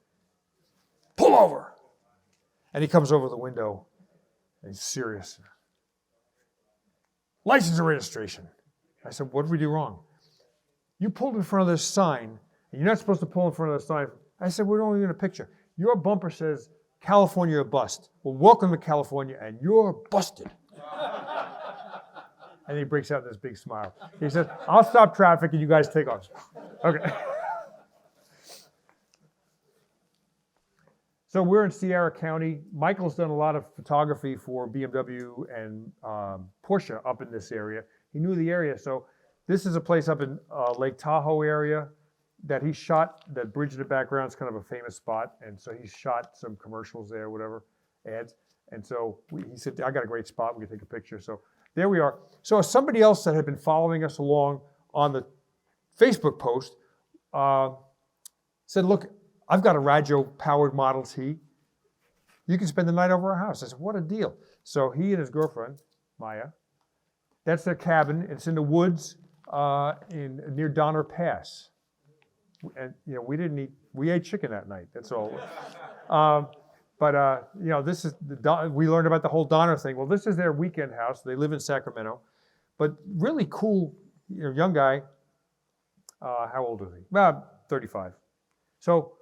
pull over. And he comes over the window, and he's serious. License and registration. I said, what did we do wrong? You pulled in front of this sign, and you're not supposed to pull in front of the sign. I said, we're only in a picture. Your bumper says, California or bust. Well, welcome to California, and you're busted. And he breaks out in this big smile. He says, I'll stop traffic, and you guys take off. Okay. So we're in Sierra County. Michael's done a lot of photography for BMW and Porsche up in this area. He knew the area, so this is a place up in Lake Tahoe area that he shot. That bridge in the background is kind of a famous spot, and so he shot some commercials there, whatever, ads. And so he said, I got a great spot, we can take a picture. So there we are. So somebody else that had been following us along on the Facebook post said, look, I've got a radio-powered Model T. You can spend the night over our house. I said, what a deal. So he and his girlfriend, Maya, that's their cabin. It's in the woods near Donner Pass. And, we ate chicken that night. That's all. This is, we learned about the whole Donner thing. Well, this is their weekend house. They live in Sacramento. But really cool, young guy. How old is he? About 35. So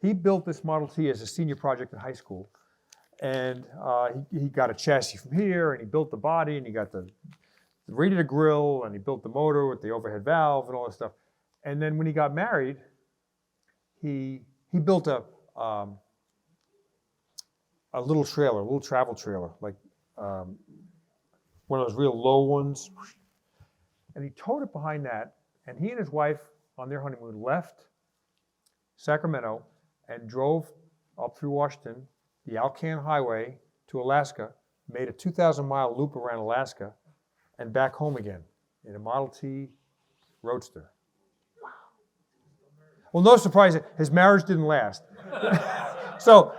he built this Model T as a senior project in high school. And he got a chassis from here, and he built the body, and he got the radiator grill, and he built the motor with the overhead valve and all this stuff. And then when he got married, he built a little trailer, a little travel trailer, like one of those real low ones. And he towed it behind that, and he and his wife on their honeymoon left Sacramento and drove up through Washington, the Alcan Highway to Alaska, made a 2,000-mile loop around Alaska, and back home again in a Model T Roadster. Wow. Well, no surprise, his marriage didn't last. So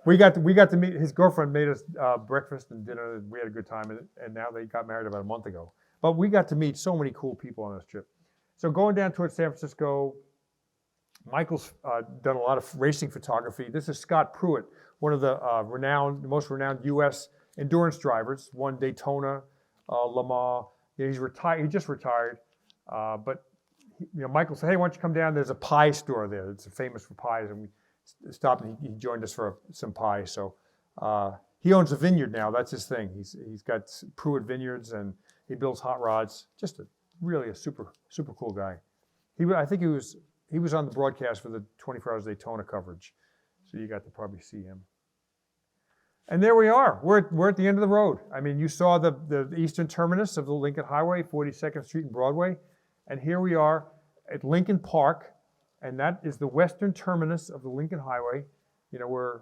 We got to meet, his girlfriend made us breakfast and dinner, and we had a good time, and now they got married about a month ago. But we got to meet so many cool people on this trip. So going down towards San Francisco, Michael's done a lot of racing photography. This is Scott Pruitt, one of the most renowned U.S. endurance drivers, won Daytona, Le Mans. He's retired. He just retired, but Michael said, "Hey, why don't you come down? There's a pie store there. It's famous for pies." And we stopped, and he joined us for some pie. So he owns a vineyard now. That's his thing. He's got Pruitt vineyards, and he builds hot rods. Just really a super cool guy. I think he was on the broadcast for the 24 Hours Daytona coverage, so you got to probably see him. And there we are. We're at the end of the road. I mean, you saw the eastern terminus of the Lincoln Highway, 42nd Street and Broadway, and here we are at Lincoln Park, and that is the western terminus of the Lincoln Highway. We're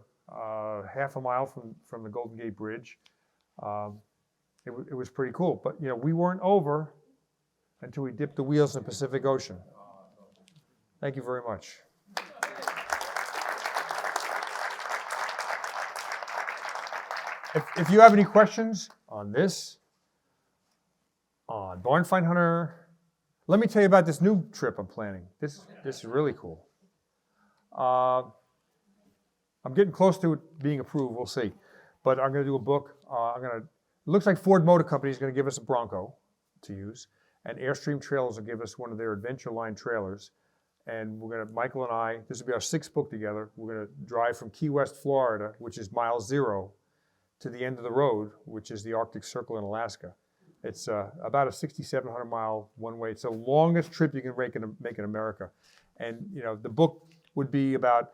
half a mile from the Golden Gate Bridge. It was pretty cool, but we weren't over until we dipped the wheels in the Pacific Ocean. Thank you very much. If you have any questions on this, on Barn Find Hunter, let me tell you about this new trip I'm planning. This is really cool. I'm getting close to it being approved. We'll see. But I'm going to do a book. It looks like Ford Motor Company is going to give us a Bronco to use, and Airstream Trailers will give us one of their Adventure Line trailers. And Michael and I, this will be our 6th book together. We're going to drive from Key West, Florida, which is mile 0, to the end of the road, which is the Arctic Circle in Alaska. It's about a 6,700 mile one way. It's the longest trip you can make in America. And the book would be about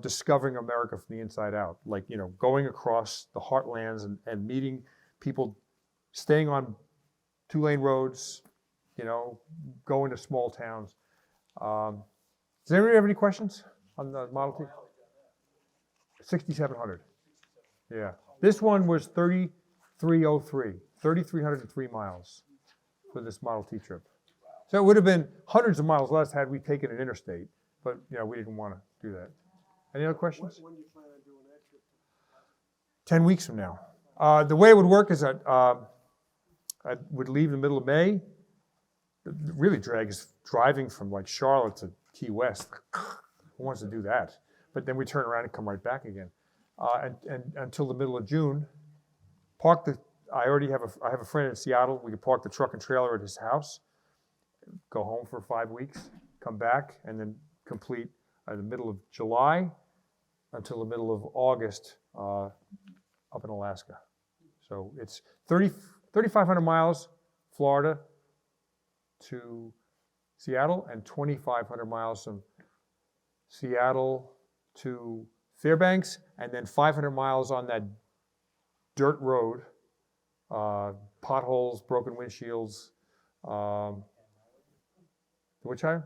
discovering America from the inside out, like going across the heartlands and meeting people, staying on 2-lane roads, going to small towns. Does anybody have any questions on the Model T? 6,700. Yeah. This one was 3,303 miles for this Model T trip. So it would have been hundreds of miles less had we taken an interstate, but we didn't want to do that. Any other questions? When do you plan on doing that trip? 10 weeks from now. The way it would work is that I would leave in the middle of May. It really drags driving from like Charlotte to Key West. Who wants to do that? But then we turn around and come right back again. And until the middle of June, I have a friend in Seattle. We could park the truck and trailer at his house, go home for 5 weeks, come back, and then complete the middle of July until the middle of August up in Alaska. So it's 3,500 miles, Florida to Seattle, and 2,500 miles from Seattle to Fairbanks, and then 500 miles on that dirt road, potholes, broken windshields. Which highway?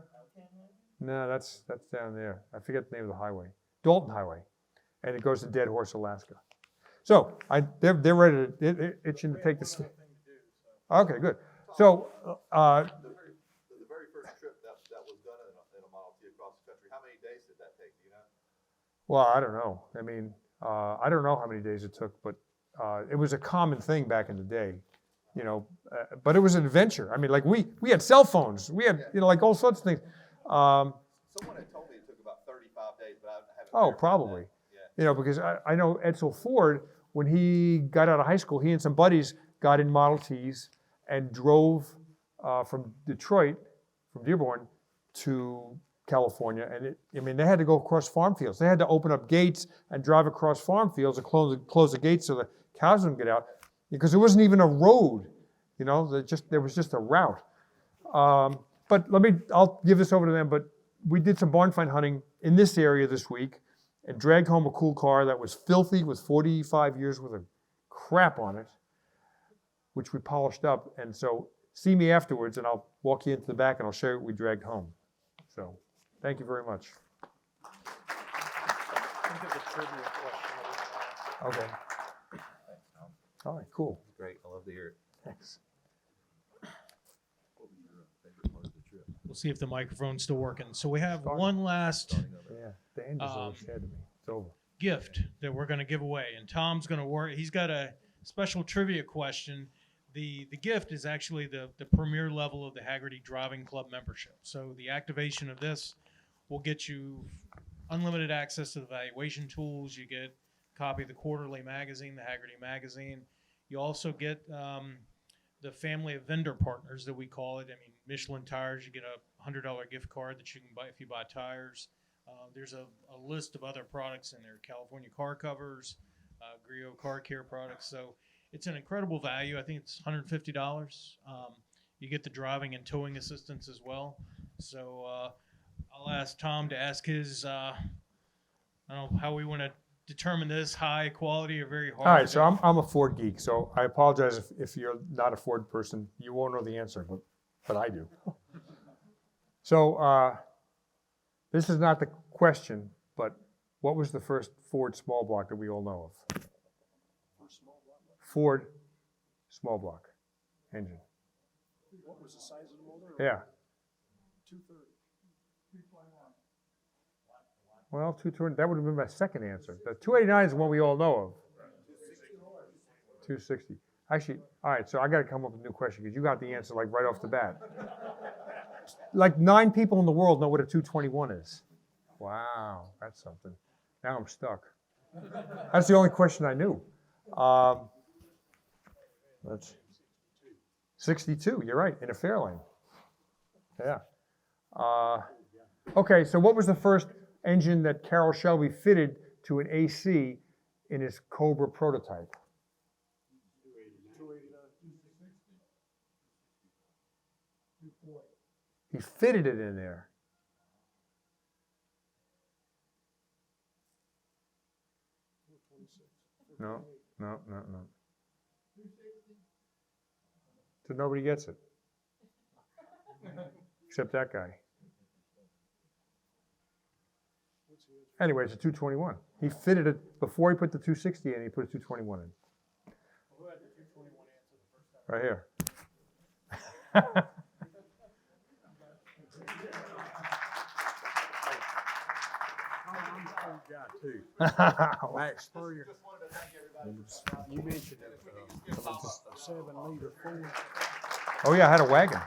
No, that's down there. I forget the name of the highway. Dalton Highway, and it goes to Dead Horse, Alaska. So they're ready to itching to take this. Okay, good. So The very first trip that was done in a Model T across the country, how many days did that take? Do you know? well, I don't know. I mean, I don't know how many days it took, but it was a common thing back in the day, but it was an adventure. I mean, like we had cell phones, we had like all sorts of things. Someone had told me it took about 35 days, but I haven't. Oh, probably. Yeah. Because I know Edsel Ford, when he got out of high school, he and some buddies got in Model Ts and drove from Detroit, from Dearborn to California. And they had to go across farm fields. They had to open up gates and drive across farm fields and close the gates so the cows wouldn't get out, because there wasn't even a road. There was just a route. But I'll give this over to them. But we did some barn find hunting in this area this week and dragged home a cool car that was filthy with 45 years worth of crap on it, which we polished up. And so see me afterwards, and I'll walk you into the back and I'll show you what we dragged home. So thank you very much. Okay. All right, cool. Great. I love to hear it. Thanks. What was your favorite part of the trip? We'll see if the microphone's still working. So we have one last Yeah, the end is always sad to me. It's over. gift that we're going to give away, and Tom's going to work. He's got a special trivia question. The gift is actually the premier level of the Hagerty Driving Club membership. So the activation of this will get you unlimited access to the valuation tools. You get a copy of the quarterly magazine, the Hagerty magazine. You also get the family of vendor partners that we call it. I mean, Michelin tires, you get a $100 gift card that you can buy if you buy tires. There's a list of other products in there, California car covers, Griot car care products. So it's an incredible value. I think it's $150. You get the driving and towing assistance as well. So I'll ask Tom to ask his, I don't know how we want to determine this, high quality or very hard. All right, so I'm a Ford geek, so I apologize if you're not a Ford person. You won't know the answer, but I do. So this is not the question, but what was the first Ford small block that we all know of? Ford small block engine. What was the size of the motor? Yeah. 230. 3.1. Well, 220, that would have been my second answer. The 289 is the one we all know of. 260. Actually, all right, so I got to come up with a new question because you got the answer like right off the bat. Like 9 people in the world know what a 221 is. Wow, that's something. Now I'm stuck. That's the only question I knew. That's 62, you're right, in a Fairlane. Yeah. Okay, so what was the first engine that Carroll Shelby fitted to an AC in his Cobra prototype? He fitted it in there. No. So nobody gets it. Except that guy. Anyway, it's a 221. He fitted it before he put the 260 in, he put a 221 in. Right here. Max Spurrier. You mentioned it. 7-liter Ford. Oh yeah, I had a wagon.